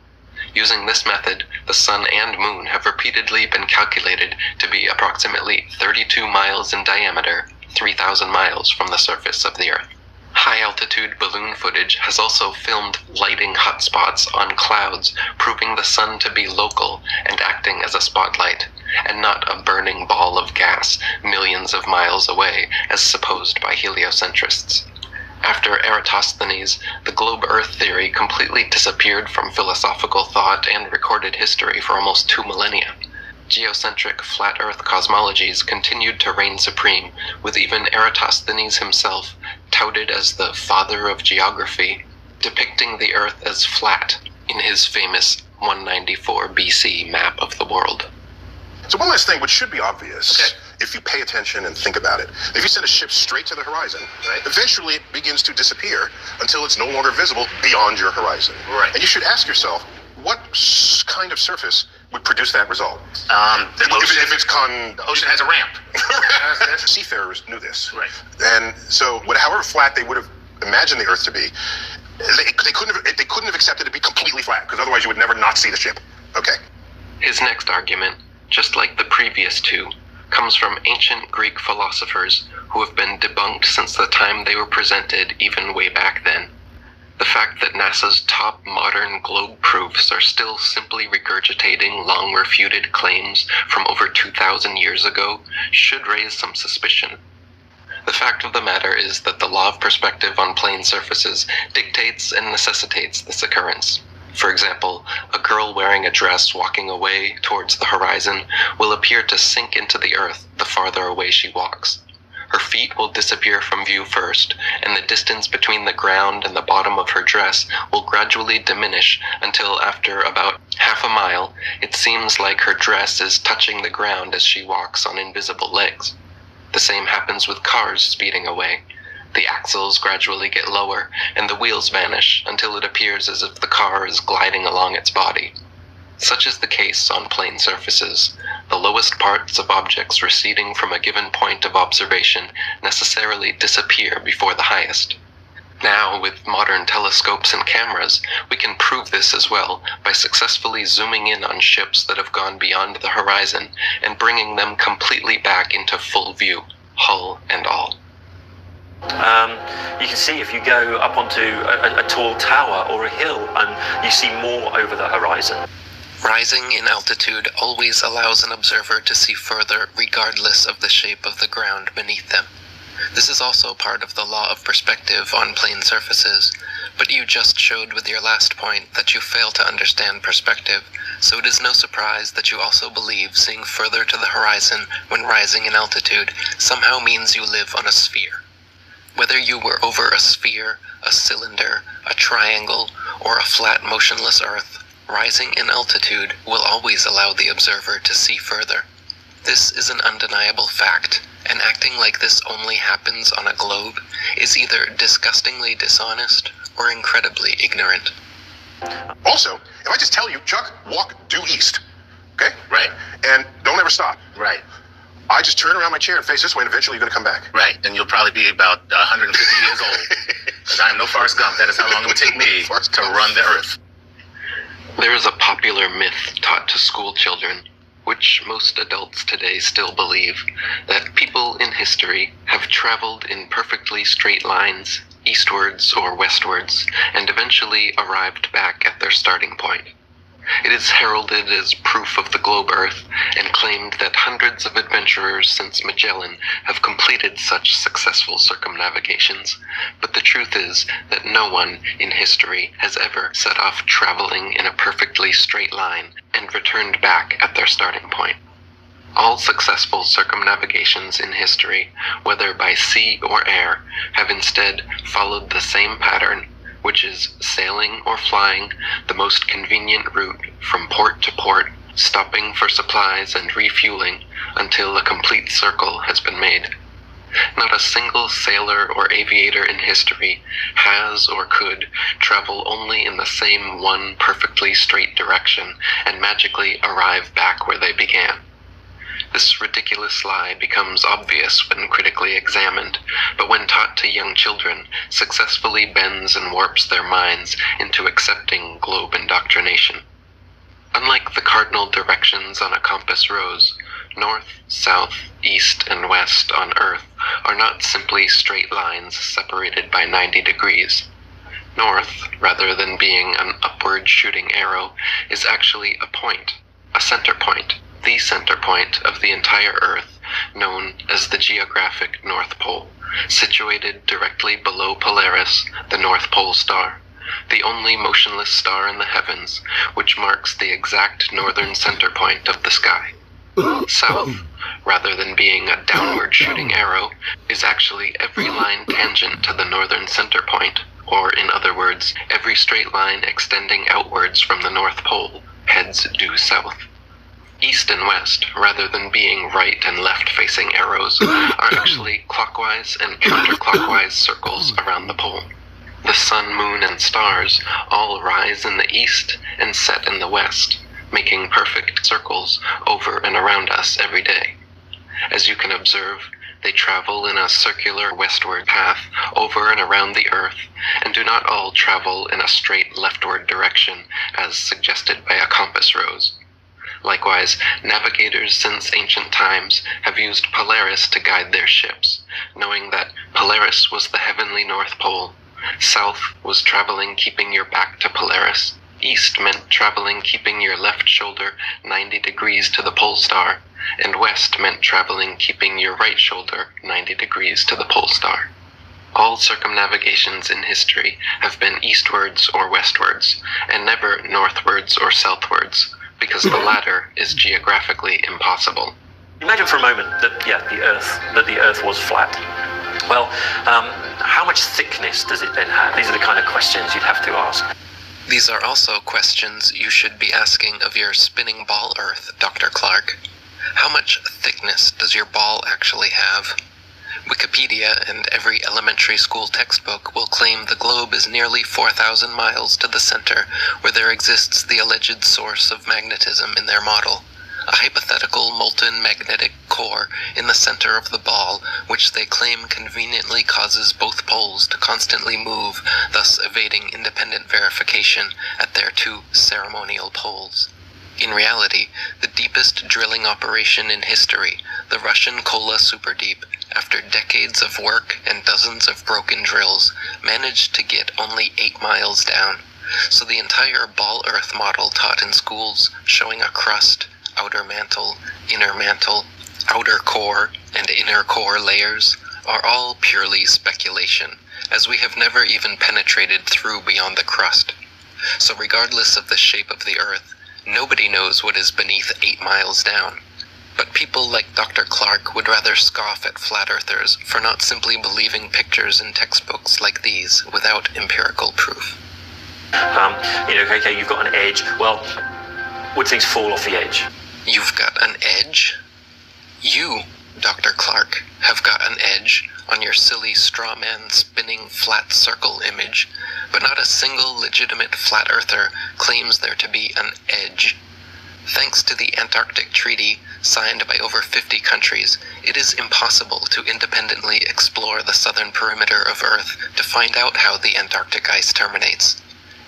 Using this method, the sun and moon have repeatedly been calculated to be approximately 32 miles in diameter, 3,000 miles from the surface of the Earth. High-altitude balloon footage has also filmed lighting hotspots on clouds, proving the sun to be local and acting as a spotlight, and not a burning ball of gas millions of miles away, as supposed by heliocentrists. After Eratosthenes, the globe-Earth theory completely disappeared from philosophical thought and recorded history for almost 2 millennia. Geocentric flat Earth cosmologies continued to reign supreme, with even Eratosthenes himself, touted as the father of geography, depicting the Earth as flat in his famous 194 BC map of the world. So one last thing, which should be obvious, if you pay attention and think about it. If you send a ship straight to the horizon, eventually it begins to disappear until it's no longer visible beyond your horizon. And you should ask yourself, what kind of surface would produce that result? The ocean, if it's the ocean has a ramp. Seafarers knew this. And so, however flat they would have imagined the Earth to be, they couldn't have accepted it to be completely flat, because otherwise you would never not see the ship. His next argument, just like the previous two, comes from ancient Greek philosophers who have been debunked since the time they were presented, even way back then. The fact that NASA's top modern globe proofs are still simply regurgitating long-refuted claims from over 2,000 years ago should raise some suspicion. The fact of the matter is that the law of perspective on plane surfaces dictates and necessitates this occurrence. For example, a girl wearing a dress walking away towards the horizon will appear to sink into the Earth the farther away she walks. Her feet will disappear from view first, and the distance between the ground and the bottom of her dress will gradually diminish until after about half a mile, it seems like her dress is touching the ground as she walks on invisible legs. The same happens with cars speeding away. The axles gradually get lower, and the wheels vanish until it appears as if the car is gliding along its body. Such is the case on plane surfaces. The lowest parts of objects receding from a given point of observation necessarily disappear before the highest. Now, with modern telescopes and cameras, we can prove this as well by successfully zooming in on ships that have gone beyond the horizon and bringing them completely back into full view, hull and all. You can see if you go up onto a tall tower or a hill and you see more over the horizon. Rising in altitude always allows an observer to see further regardless of the shape of the ground beneath them. This is also part of the law of perspective on plane surfaces, but you just showed with your last point that you fail to understand perspective, so it is no surprise that you also believe seeing further to the horizon when rising in altitude somehow means you live on a sphere. Whether you were over a sphere, a cylinder, a triangle, or a flat motionless Earth, rising in altitude will always allow the observer to see further. This is an undeniable fact, and acting like this only happens on a globe is either disgustingly dishonest or incredibly ignorant. Also, if I just tell you, Chuck, walk due east, okay? Right. And don't ever stop. Right. I just turn around my chair and face this way, and eventually you're going to come back. Right. And you'll probably be about 150 years old. Because I am no Forrest Gump. That is how long it would take me to run the Earth. There is a popular myth taught to school children, which most adults today still believe, that people in history have traveled in perfectly straight lines, eastwards or westwards, and eventually arrived back at their starting point. It is heralded as proof of the globe Earth, and claimed that hundreds of adventurers since Magellan have completed such successful circumnavigations, but the truth is that no one in history has ever set off traveling in a perfectly straight line and returned back at their starting point. All successful circumnavigations in history, whether by sea or air, have instead followed the same pattern, which is sailing or flying the most convenient route from port to port, stopping for supplies and refueling until a complete circle has been made. Not a single sailor or aviator in history has or could travel only in the same one perfectly straight direction and magically arrive back where they began. This ridiculous lie becomes obvious when critically examined, but when taught to young children, successfully bends and warps their minds into accepting globe indoctrination. Unlike the cardinal directions on a compass rose, north, south, east, and west on Earth are not simply straight lines separated by 90 degrees. North, rather than being an upward shooting arrow, is actually a point, a center point, the center point of the entire Earth, known as the geographic North Pole, situated directly below Polaris, the North Pole star, the only motionless star in the heavens, which marks the exact northern center point of the sky. South, rather than being a downward shooting arrow, is actually every line tangent to the northern center point, or in other words, every straight line extending outwards from the North Pole heads due south. East and west, rather than being right and left-facing arrows, are actually clockwise and counterclockwise circles around the pole. The sun, moon, and stars all rise in the east and set in the west, making perfect circles over and around us every day. As you can observe, they travel in a circular westward path over and around the Earth, and do not all travel in a straight leftward direction as suggested by a compass rose. Likewise, navigators since ancient times have used Polaris to guide their ships, knowing that Polaris was the heavenly North Pole, south was traveling keeping your back to Polaris, east meant traveling keeping your left shoulder 90 degrees to the pole star, and west meant traveling keeping your right shoulder 90 degrees to the pole star. All circumnavigations in history have been eastwards or westwards, and never northwards or southwards, because the latter is geographically impossible. Imagine for a moment that, the Earth was flat. Well, how much thickness does it then have? These are the kind of questions you'd have to ask. These are also questions you should be asking of your spinning ball Earth, Dr. Clark. How much thickness does your ball actually have? Wikipedia and every elementary school textbook will claim the globe is nearly 4,000 miles to the center, where there exists the alleged source of magnetism in their model, a hypothetical molten magnetic core in the center of the ball, which they claim conveniently causes both poles to constantly move, thus evading independent verification at their two ceremonial poles. In reality, the deepest drilling operation in history, the Russian Kola Superdeep, after decades of work and dozens of broken drills, managed to get only 8 miles down. So the entire ball Earth model taught in schools, showing a crust, outer mantle, inner mantle, outer core, and inner core layers, are all purely speculation, as we have never even penetrated through beyond the crust. So regardless of the shape of the Earth, nobody knows what is beneath 8 miles down. But people like Dr. Clark would rather scoff at flat earthers for not simply believing pictures in textbooks like these without empirical proof. You've got an edge. Well, would things fall off the edge? You've got an edge? You, Dr. Clark, have got an edge on your silly straw man spinning flat circle image, but not a single legitimate flat earther claims there to be an edge. Thanks to the Antarctic Treaty, signed by over 50 countries, it is impossible to independently explore the southern perimeter of Earth to find out how the Antarctic ice terminates.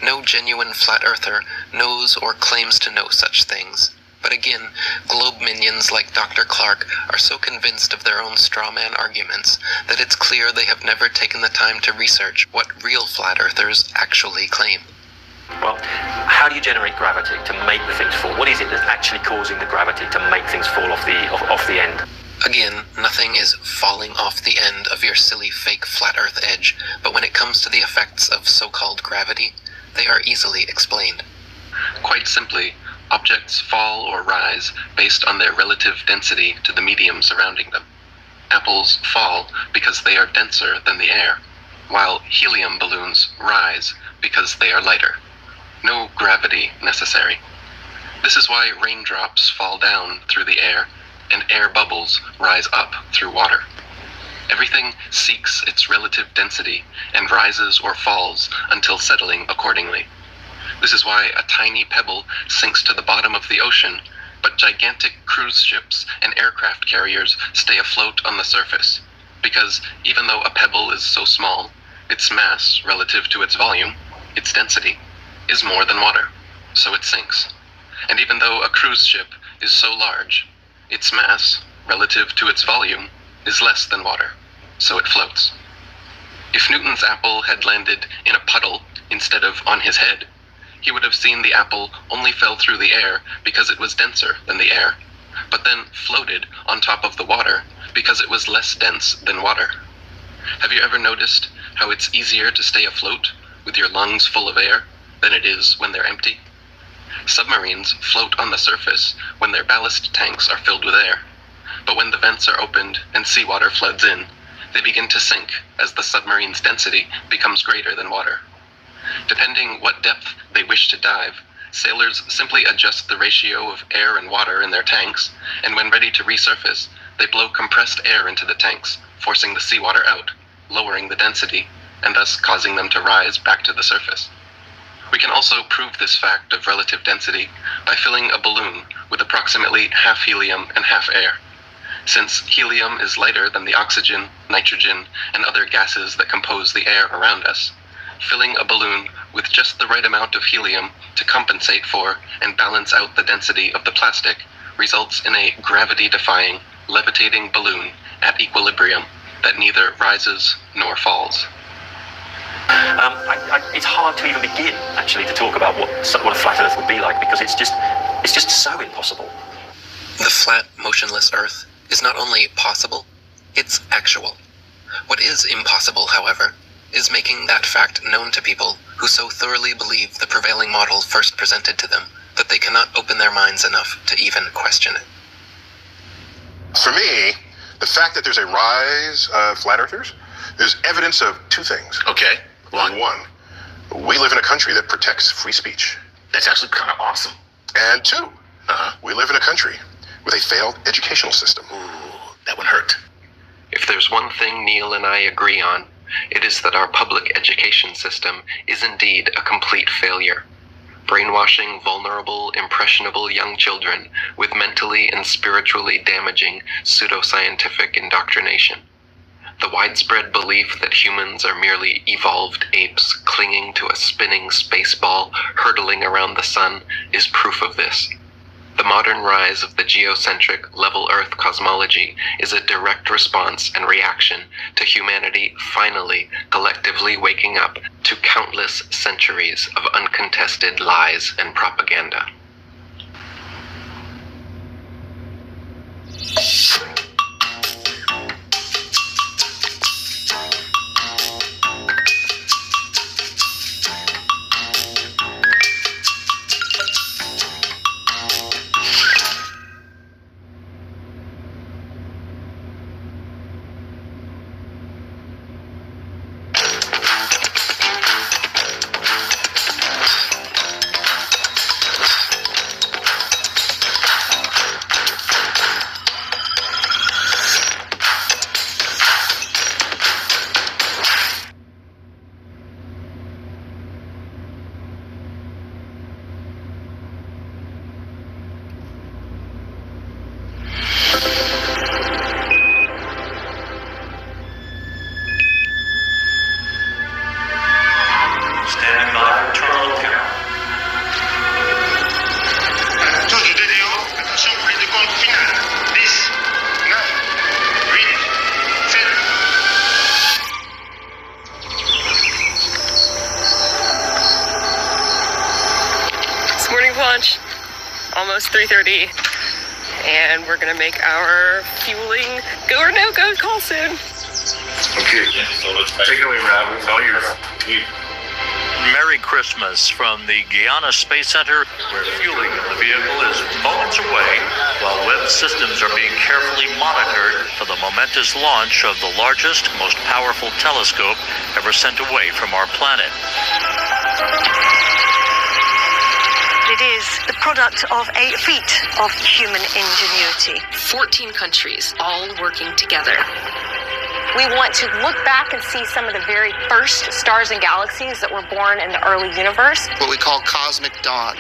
No genuine flat earther knows or claims to know such things. But again, globe minions like Dr. Clark are so convinced of their own straw man arguments that it's clear they have never taken the time to research what real flat earthers actually claim. Well, how do you generate gravity to make the things fall? What is it that's actually causing the gravity to make things fall off the end? Again, nothing is falling off the end of your silly fake flat earth edge, but when it comes to the effects of so-called gravity, they are easily explained. Quite simply, objects fall or rise based on their relative density to the medium surrounding them. Apples fall because they are denser than the air, while helium balloons rise because they are lighter. No gravity necessary. This is why raindrops fall down through the air and air bubbles rise up through water. Everything seeks its relative density and rises or falls until settling accordingly. This is why a tiny pebble sinks to the bottom of the ocean, but gigantic cruise ships and aircraft carriers stay afloat on the surface. Because even though a pebble is so small, its mass relative to its volume, its density, is more than water, so it sinks. And even though a cruise ship is so large, its mass relative to its volume is less than water, so it floats. If Newton's apple had landed in a puddle instead of on his head, he would have seen the apple only fell through the air because it was denser than the air, but then floated on top of the water because it was less dense than water. Have you ever noticed how it's easier to stay afloat with your lungs full of air than it is when they're empty? Submarines float on the surface when their ballast tanks are filled with air, but when the vents are opened and seawater floods in, they begin to sink as the submarine's density becomes greater than water. Depending what depth they wish to dive, sailors simply adjust the ratio of air and water in their tanks, and when ready to resurface, they blow compressed air into the tanks, forcing the seawater out, lowering the density, and thus causing them to rise back to the surface. We can also prove this fact of relative density by filling a balloon with approximately half helium and half air. Since helium is lighter than the oxygen, nitrogen, and other gases that compose the air around us, filling a balloon with just the right amount of helium to compensate for and balance out the density of the plastic results in a gravity-defying, levitating balloon at equilibrium that neither rises nor falls. It's hard to even begin, actually, to talk about what a flat Earth would be like, because it's just so impossible. The flat, motionless Earth is not only possible, it's actual. What is impossible, however, is making that fact known to people who so thoroughly believe the prevailing model first presented to them that they cannot open their minds enough to even question it. For me, the fact that there's a rise of flat earthers is evidence of two things. Okay. One. We live in a country that protects free speech. That's actually kind of awesome. And two, we live in a country with a failed educational system. Ooh, that one hurt. If there's one thing Neil and I agree on, it is that our public education system is indeed a complete failure, brainwashing vulnerable, impressionable young children with mentally and spiritually damaging pseudoscientific indoctrination. The widespread belief that humans are merely evolved apes clinging to a spinning space ball hurtling around the sun is proof of this. The modern rise of the geocentric level Earth cosmology is a direct response and reaction to humanity finally collectively waking up to countless centuries of uncontested lies and propaganda. Lunch, almost 3:30, and we're gonna make our fueling go or no go call soon. Okay, so let's take it away, Rob. It's all yours. Merry Christmas from the Guyana Space Center, where fueling of the vehicle is moments away, while web systems are being carefully monitored for the momentous launch of the largest, most powerful telescope ever sent away from our planet. It is the product of a feat of human ingenuity. 14 countries all working together. We want to look back and see some of the very first stars and galaxies that were born in the early universe. What we call cosmic dawn.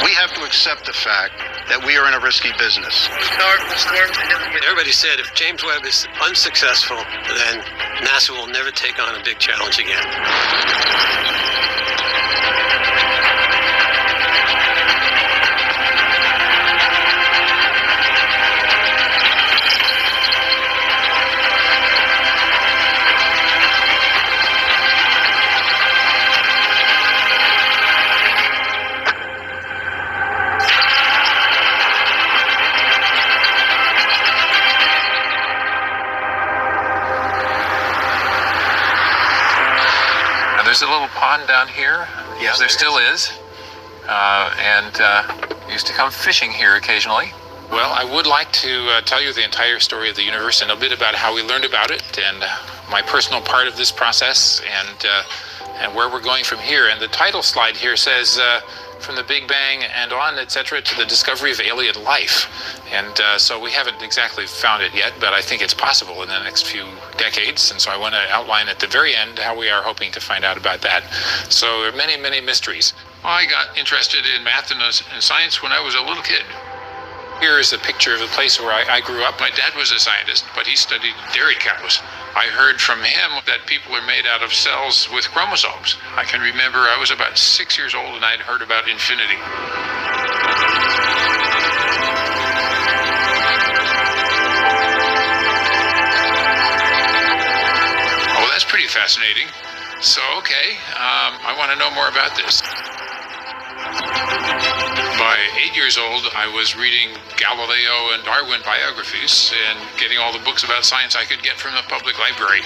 We have to accept the fact that we are in a risky business. Everybody said if James Webb is unsuccessful, then NASA will never take on a big challenge again. There's a little pond down here. Yes, there still is. Used to come fishing here occasionally. Well, I would like to tell you the entire story of the universe and a bit about how we learned about it and my personal part of this process and where we're going from here. And the title slide here says from the Big Bang and on, etc., to the discovery of alien life. And so we haven't exactly found it yet, but I think it's possible in the next few decades. And so I want to outline at the very end how we are hoping to find out about that. So there are many, many mysteries. I got interested in math and science when I was a little kid. Here is a picture of the place where I grew up. My dad was a scientist, but he studied dairy cows. I heard from him that people are made out of cells with chromosomes. I can remember I was about 6 years old and I'd heard about infinity. Oh, that's pretty fascinating. So, okay, I want to know more about this. By 8 years old, I was reading Galileo and Darwin biographies and getting all the books about science I could get from the public library.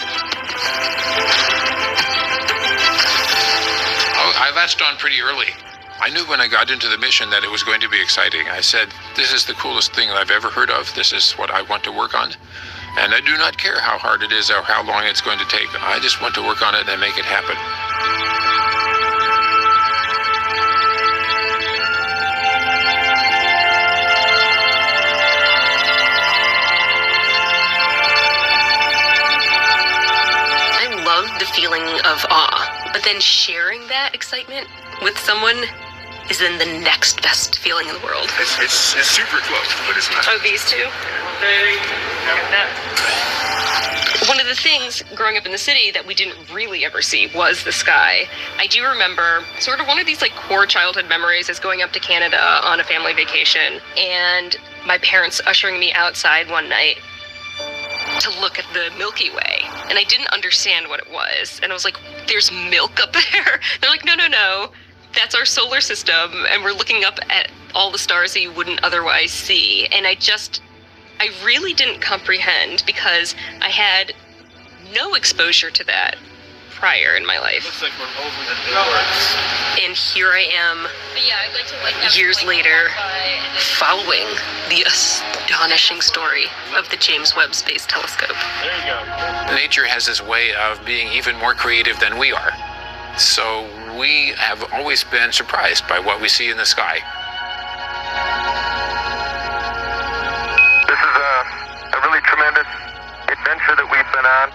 I latched on pretty early. I knew when I got into the mission that it was going to be exciting. I said, this is the coolest thing I've ever heard of. This is what I want to work on. And I do not care how hard it is or how long it's going to take. I just want to work on it and make it happen. I love the feeling of awe, but then sharing that excitement with someone is then the next best feeling in the world. It's super close, but it's not. Oh, these two? One of the things growing up in the city that we didn't really ever see was the sky. I do remember sort of one of these like core childhood memories is going up to Canada on a family vacation and my parents ushering me outside one night to look at the Milky Way. And I didn't understand what it was. And I was like, there's milk up there? They're like, no. That's our solar system. And we're looking up at all the stars that you wouldn't otherwise see. And I really didn't comprehend because I had no exposure to that prior in my life. Looks like we're over the doors. And here I am, years later, following the astonishing story of the James Webb Space Telescope. There you go. Nature has this way of being even more creative than we are. So we have always been surprised by what we see in the sky. This is a really tremendous adventure that we've been on.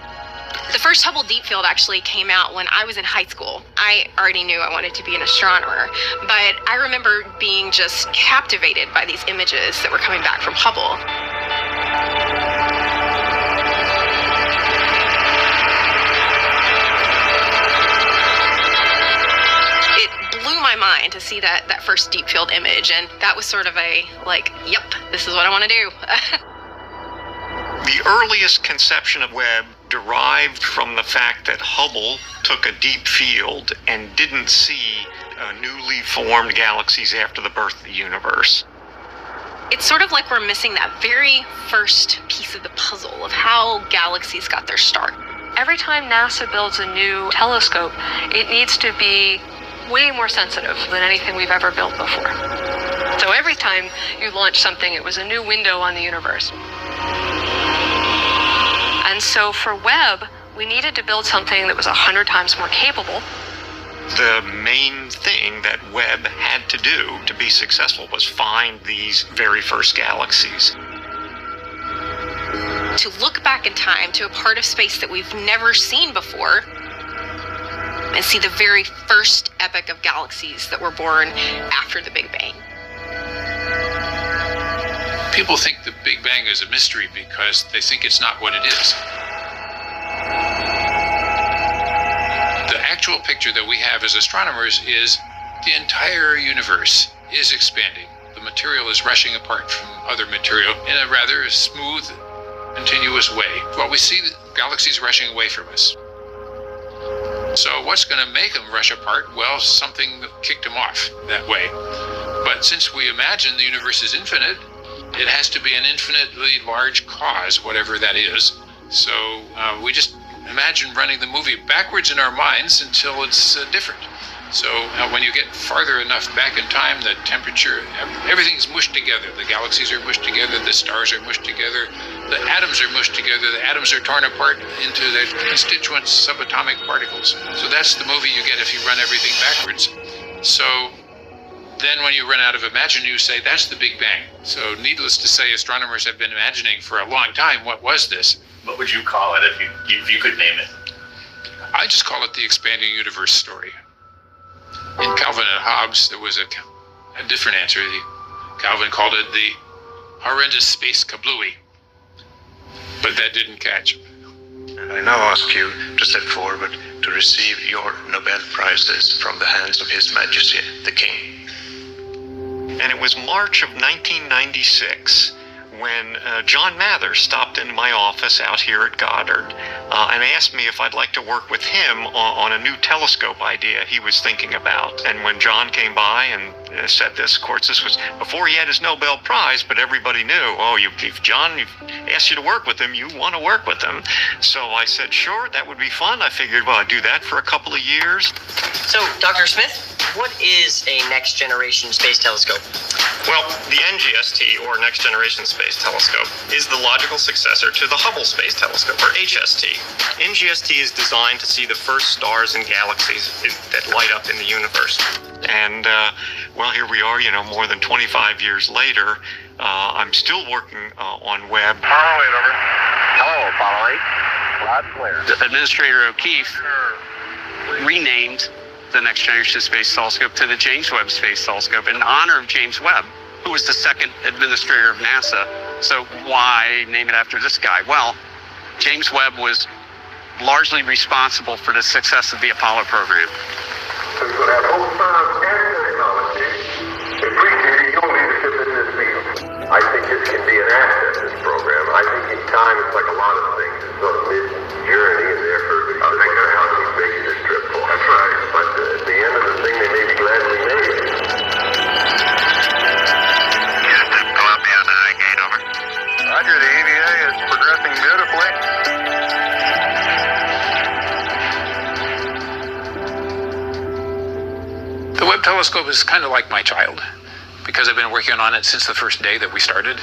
The first Hubble Deep Field actually came out when I was in high school. I already knew I wanted to be an astronomer, but I remember being just captivated by these images that were coming back from Hubble. It blew my mind to see that first deep field image, and that was sort of a, like, yep, this is what I want to do. The earliest conception of Webb derived from the fact that Hubble took a deep field and didn't see newly formed galaxies after the birth of the universe. It's sort of like we're missing that very first piece of the puzzle of how galaxies got their start. Every time NASA builds a new telescope, it needs to be way more sensitive than anything we've ever built before. So every time you launch something, it was a new window on the universe. And so for Webb, we needed to build something that was 100 times more capable. The main thing that Webb had to do to be successful was find these very first galaxies. To look back in time to a part of space that we've never seen before and see the very first epoch of galaxies that were born after the Big Bang. People think the Big Bang is a mystery because they think it's not what it is. The actual picture that we have as astronomers is the entire universe is expanding. The material is rushing apart from other material in a rather smooth, continuous way. Well, we see the galaxies rushing away from us. So what's going to make them rush apart? Well, something kicked them off that way. But since we imagine the universe is infinite, it has to be an infinitely large cause, whatever that is. So we just imagine running the movie backwards in our minds until it's different. So when you get farther enough back in time, the temperature, everything's mushed together. The galaxies are mushed together, the stars are mushed together, the atoms are mushed together, the atoms are torn apart into their constituent subatomic particles. So that's the movie you get if you run everything backwards. So then when you run out of imagine, you say, that's the Big Bang. So needless to say, astronomers have been imagining for a long time, what was this? What would you call it if you could name it? I just call it the expanding universe story. In Calvin and Hobbes, there was a different answer. Calvin called it the horrendous space kablooey. But that didn't catch. I now ask you to step forward to receive your Nobel Prizes from the hands of His Majesty the King. And it was March of 1996 when John Mather stopped into my office out here at Goddard and asked me if I'd like to work with him on a new telescope idea he was thinking about. And when John came by and said this, of course, this was before he had his Nobel Prize, but everybody knew, oh, if John asked you to work with him, you want to work with him. So I said, sure, that would be fun. I figured, well, I'd do that for a couple of years. So, Dr. Smith, what is a next generation space telescope? Well, the NGST, or Next Generation Space Telescope, is the logical successor to the Hubble Space Telescope, or HST. NGST is designed to see the first stars and galaxies that light up in the universe. And, well, here we are, more than 25 years later. I'm still working on Webb. Apollo 8, over. Hello, Apollo 8. Loud and clear. Administrator O'Keefe renamed the Next Generation Space Telescope to the James Webb Space Telescope in honor of James Webb, who was the second administrator of NASA. So why name it after this guy? Well, James Webb was largely responsible for the success of the Apollo program. So you could have both science and technology appreciating your leadership in this field. I think this can be an asset, this program. I think in time, it's like a lot of things. It's sort of mid-journey, and therefore everybody's going to have to be making this trip for. That's right. But at the end of the thing, they may be glad we made it. Houston, Columbia on the high gate, over. Roger, the EVA is progressing beautifully. The Webb telescope is kind of like my child, because I've been working on it since the first day that we started.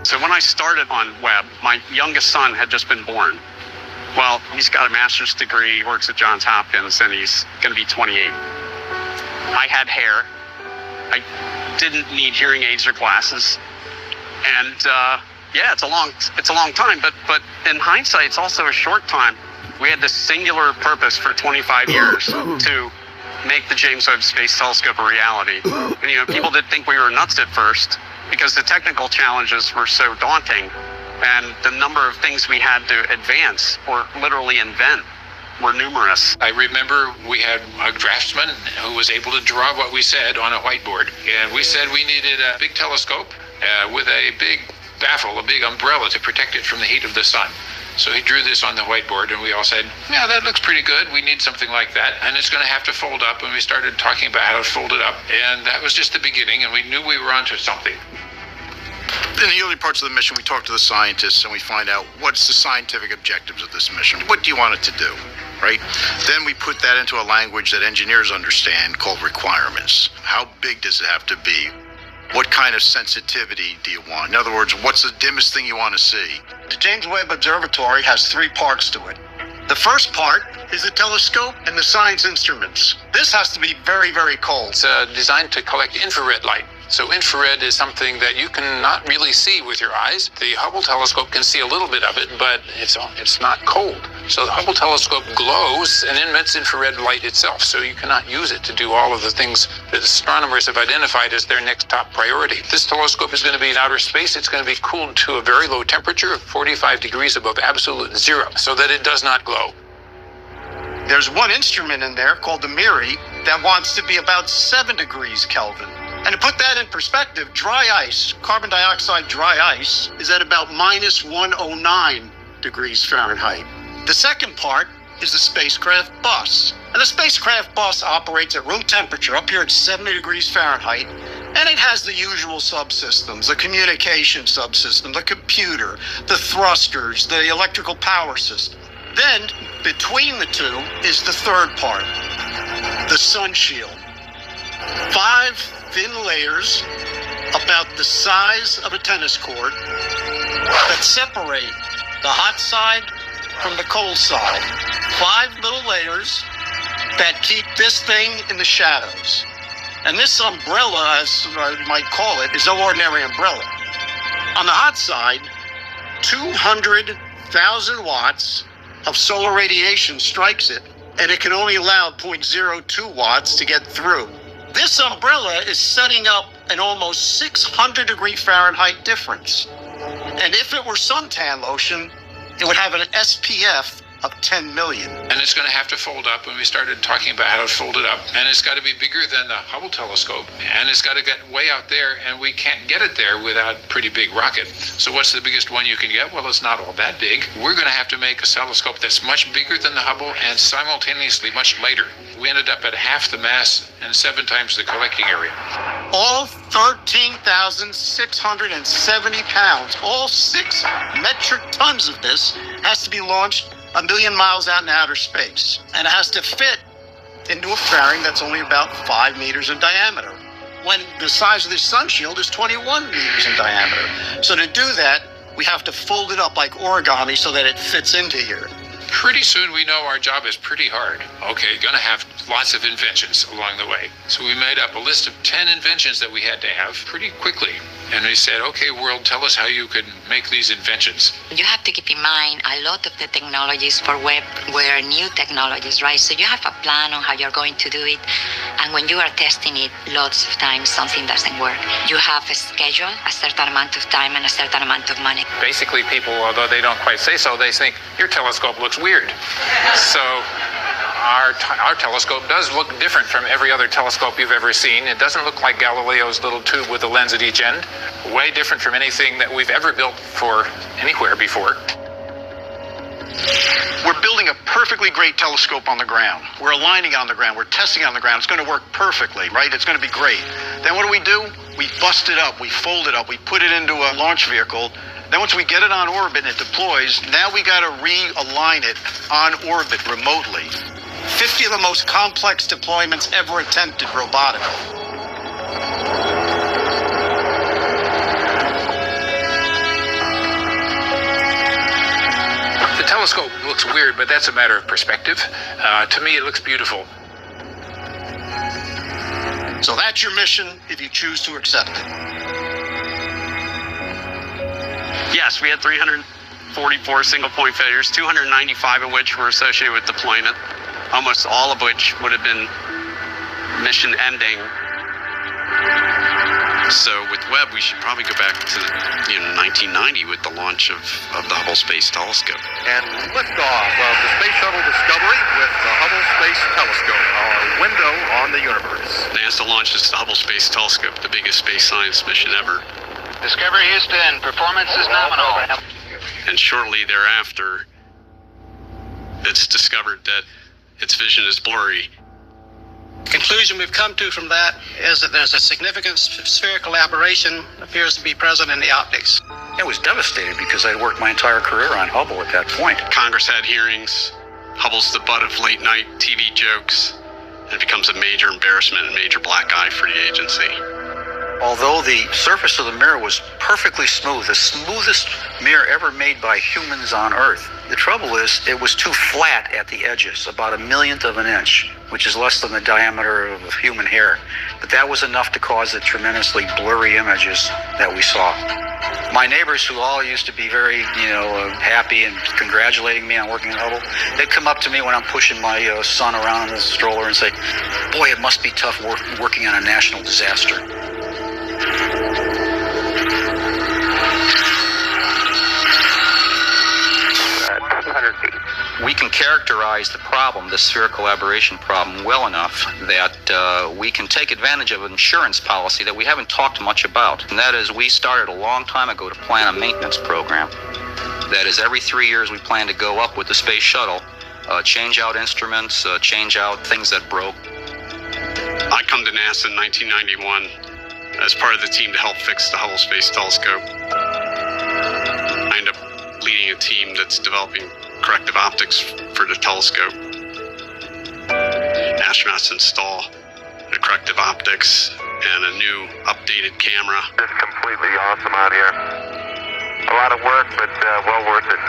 So when I started on Webb, my youngest son had just been born. Well, he's got a master's degree, works at Johns Hopkins, and he's going to be 28. I had hair. I didn't need hearing aids or glasses. And yeah, it's a long time, but in hindsight, it's also a short time. We had this singular purpose for 25 years to make the James Webb Space Telescope a reality. And, people did think we were nuts at first because the technical challenges were so daunting, and the number of things we had to advance or literally invent were numerous. I remember we had a draftsman who was able to draw what we said on a whiteboard, and we said we needed a big telescope with a big baffle, a big umbrella to protect it from the heat of the sun. So he drew this on the whiteboard, and we all said, yeah, that looks pretty good. We need something like that. And it's going to have to fold up. And we started talking about how to fold it up. And that was just the beginning, and we knew we were onto something. In the early parts of the mission, we talk to the scientists and we find out what's the scientific objectives of this mission. What do you want it to do, right? Then we put that into a language that engineers understand called requirements. How big does it have to be? What kind of sensitivity do you want? In other words, what's the dimmest thing you want to see? The James Webb Observatory has 3 parts to it. The first part is the telescope and the science instruments. This has to be very, very cold. It's designed to collect infrared light. So infrared is something that you cannot really see with your eyes. The Hubble telescope can see a little bit of it, but it's not cold. So the Hubble telescope glows and emits infrared light itself, so you cannot use it to do all of the things that astronomers have identified as their next top priority. This telescope is going to be in outer space. It's going to be cooled to a very low temperature of 45 degrees above absolute zero, so that it does not glow. There's one instrument in there called the MIRI that wants to be about 7 degrees Kelvin. And to put that in perspective, dry ice, carbon dioxide dry ice, is at about minus 109 degrees Fahrenheit. The second part is the spacecraft bus. And the spacecraft bus operates at room temperature, up here at 70 degrees Fahrenheit, and it has the usual subsystems, the communication subsystem, the computer, the thrusters, the electrical power system. Then, between the two, is the third part, the sun shield. 5 thin layers about the size of a tennis court that separate the hot side from the cold side. 5 little layers that keep this thing in the shadows. And this umbrella, as I might call it, is no ordinary umbrella. On the hot side, 200,000 watts of solar radiation strikes it, and it can only allow 0.02 watts to get through. This umbrella is setting up an almost 600 degree Fahrenheit difference. And if it were suntan lotion, it would have an SPF of 10 million. And it's going to have to fold up, and we started talking about how to fold it up. And it's got to be bigger than the Hubble telescope, and it's got to get way out there, and we can't get it there without a pretty big rocket. So what's the biggest one you can get? Well, it's not all that big. We're going to have to make a telescope that's much bigger than the Hubble and simultaneously much lighter. We ended up at half the mass and 7 times the collecting area. All 13,670 pounds, all 6 metric tons of this has to be launched 1 million miles out in outer space. And it has to fit into a fairing that's only about 5 meters in diameter, when the size of this sun shield is 21 meters in diameter. So to do that, we have to fold it up like origami so that it fits into here. Pretty soon we know our job is pretty hard. Okay, gonna have lots of inventions along the way. So we made up a list of 10 inventions that we had to have pretty quickly. And we said, okay, world, tell us how you could make these inventions. You have to keep in mind a lot of the technologies for web were new technologies, right? So you have a plan on how you're going to do it. And when you are testing it, lots of times something doesn't work. You have a schedule, a certain amount of time, and a certain amount of money. Basically, people, although they don't quite say so, they think, your telescope looks weird. So our telescope does look different from every other telescope you've ever seen. It doesn't look like Galileo's little tube with a lens at each end. Way different from anything that we've ever built for anywhere before. We're building a perfectly great telescope on the ground. We're aligning on the ground. We're testing on the ground. It's going to work perfectly, right? It's going to be great. Then what do? We bust it up. We fold it up. We put it into a launch vehicle. Then once we get it on orbit and it deploys, now we got to realign it on orbit remotely. 50 of the most complex deployments ever attempted robotically. The telescope looks weird, but that's a matter of perspective. To me, it looks beautiful. So that's your mission if you choose to accept it. Yes, we had 344 single-point failures, 295 of which were associated with deployment, almost all of which would have been mission-ending. So with Webb, we should probably go back to 1990 with the launch of the Hubble Space Telescope. And liftoff of the Space Shuttle Discovery with the Hubble Space Telescope, our window on the universe. NASA launches the Hubble Space Telescope, the biggest space science mission ever. Discovery Houston, performance is nominal. And shortly thereafter, it's discovered that its vision is blurry. Conclusion we've come to from that is that there's a significant spherical aberration appears to be present in the optics. I was devastated because I'd worked my entire career on Hubble at that point. Congress had hearings. Hubble's the butt of late-night TV jokes. And it becomes a major embarrassment and major black eye for the agency. Although the surface of the mirror was perfectly smooth, the smoothest mirror ever made by humans on Earth, the trouble is it was too flat at the edges, about 1/1,000,000th of an inch, which is less than the diameter of human hair. But that was enough to cause the tremendously blurry images that we saw. My neighbors, who all used to be very, happy and congratulating me on working at Hubble, they'd come up to me when I'm pushing my son around in the stroller and say, "Boy, it must be tough working on a national disaster." We can characterize the problem, the spherical aberration problem, well enough that we can take advantage of an insurance policy that we haven't talked much about. And that is, we started a long time ago to plan a maintenance program. That is, every 3 years we plan to go up with the space shuttle, change out instruments, change out things that broke. I come to NASA in 1991 as part of the team to help fix the Hubble Space Telescope. I end up leading a team that's developing corrective optics for the telescope. Astronauts install the corrective optics and a new updated camera. It's completely awesome out here. A lot of work, but well worth it.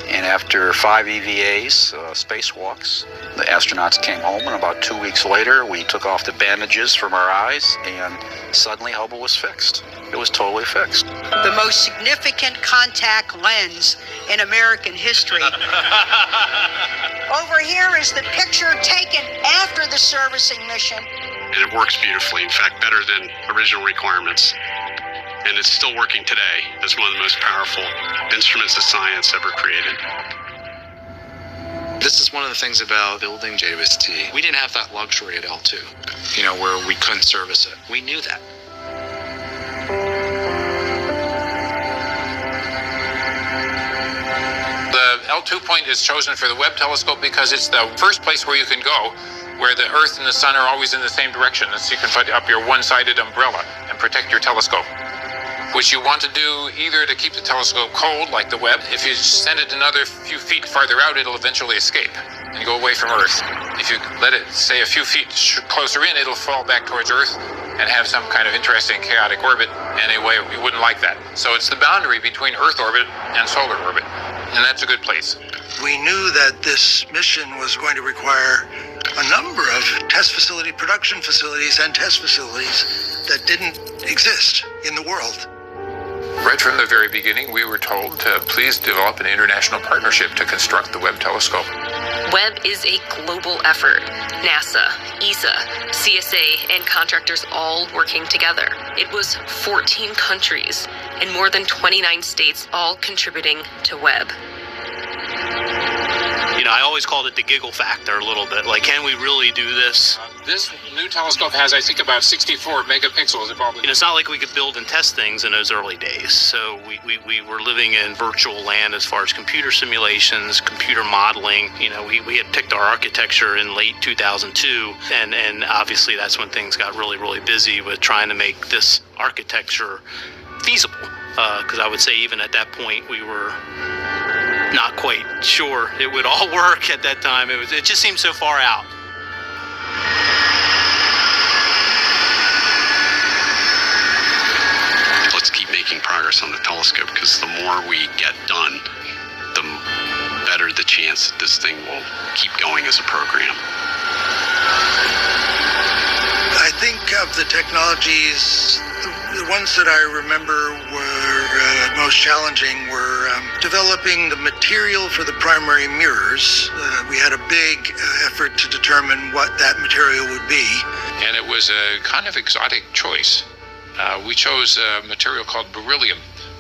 And after 5 EVAs, spacewalks, the astronauts came home, and about 2 weeks later, we took off the bandages from our eyes, and suddenly Hubble was fixed. It was totally fixed. The most significant contact lens in American history. Over here is the picture taken after the servicing mission. And it works beautifully, in fact, better than original requirements. And it's still working today as one of the most powerful instruments of science ever created. This is one of the things about building JWST. We didn't have that luxury at L2, where we couldn't service it. We knew that. The L2 point is chosen for the Webb telescope because it's the first place where you can go, where the Earth and the Sun are always in the same direction, so you can put up your one-sided umbrella and protect your telescope. which you want to do either to keep the telescope cold, like the Webb. If you send it another few feet farther out, it'll eventually escape and go away from Earth. If you let it, say, a few feet closer in, it'll fall back towards Earth and have some kind of interesting chaotic orbit. Anyway, we wouldn't like that. So it's the boundary between Earth orbit and solar orbit, and that's a good place. We knew that this mission was going to require a number of test facility, production facilities, and test facilities that didn't exist in the world. Right from the very beginning, we were told to please develop an international partnership to construct the Webb telescope. Webb is a global effort. NASA, ESA, CSA, and contractors all working together. It was 14 countries and more than 29 states all contributing to Webb. You know, I always called it the giggle factor a little bit. Like, can we really do this? This new telescope has, I think, about 64 megapixels. You know, it's not like we could build and test things in those early days. So we were living in virtual land as far as computer simulations, computer modeling. You know, we had picked our architecture in late 2002. And obviously that's when things got really, really busy with trying to make this architecture feasible. Because I would say even at that point, we were not quite sure it would all work at that time. It just seemed so far out. Let's keep making progress on the telescope, because the more we get done, the better the chance that this thing will keep going as a program. I think of the technologies, the ones that I remember were most challenging were developing the material for the primary mirrors. We had a big effort to determine what that material would be. And it was a kind of exotic choice. We chose a material called beryllium,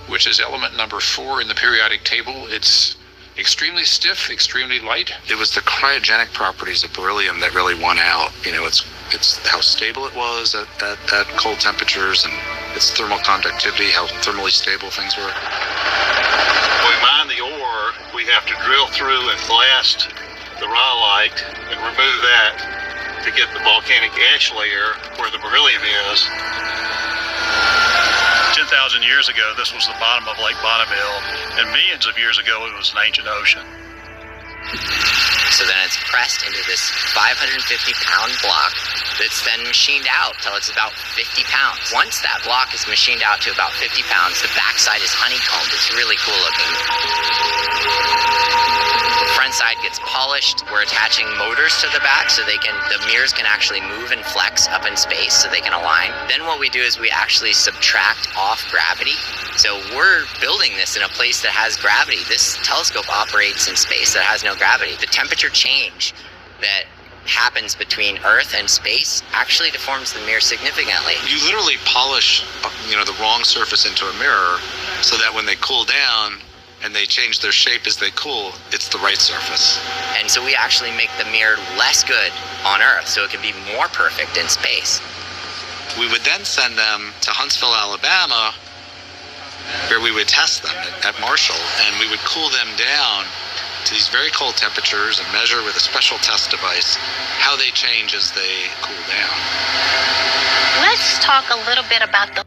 which is element number 4 in the periodic table. It's extremely stiff, extremely light. It was the cryogenic properties of beryllium that really won out. You know, it's how stable it was at cold temperatures, and its thermal conductivity, how thermally stable things were. When we mine the ore, we have to drill through and blast the rhyolite and remove that to get the volcanic ash layer where the beryllium is. 10,000 years ago, this was the bottom of Lake Bonneville, and millions of years ago, it was an ancient ocean. So then it's pressed into this 550-pound block that's then machined out till it's about 50 pounds. Once that block is machined out to about 50 pounds, the backside is honeycombed. It's really cool looking. The front side gets polished. We're attaching motors to the back so the mirrors can actually move and flex up in space so they can align. Then what we do is we actually subtract off gravity. So we're building this in a place that has gravity. This telescope operates in space that has no gravity. The temperature change that happens between Earth and space actually deforms the mirror significantly. You literally polish, the wrong surface into a mirror so that when they cool down and they change their shape as they cool, it's the right surface. And so we actually make the mirror less good on Earth so it can be more perfect in space. We would then send them to Huntsville, Alabama, where we would test them at Marshall, and we would cool them down to these very cold temperatures and measure with a special test device how they change as they cool down. Let's talk a little bit about the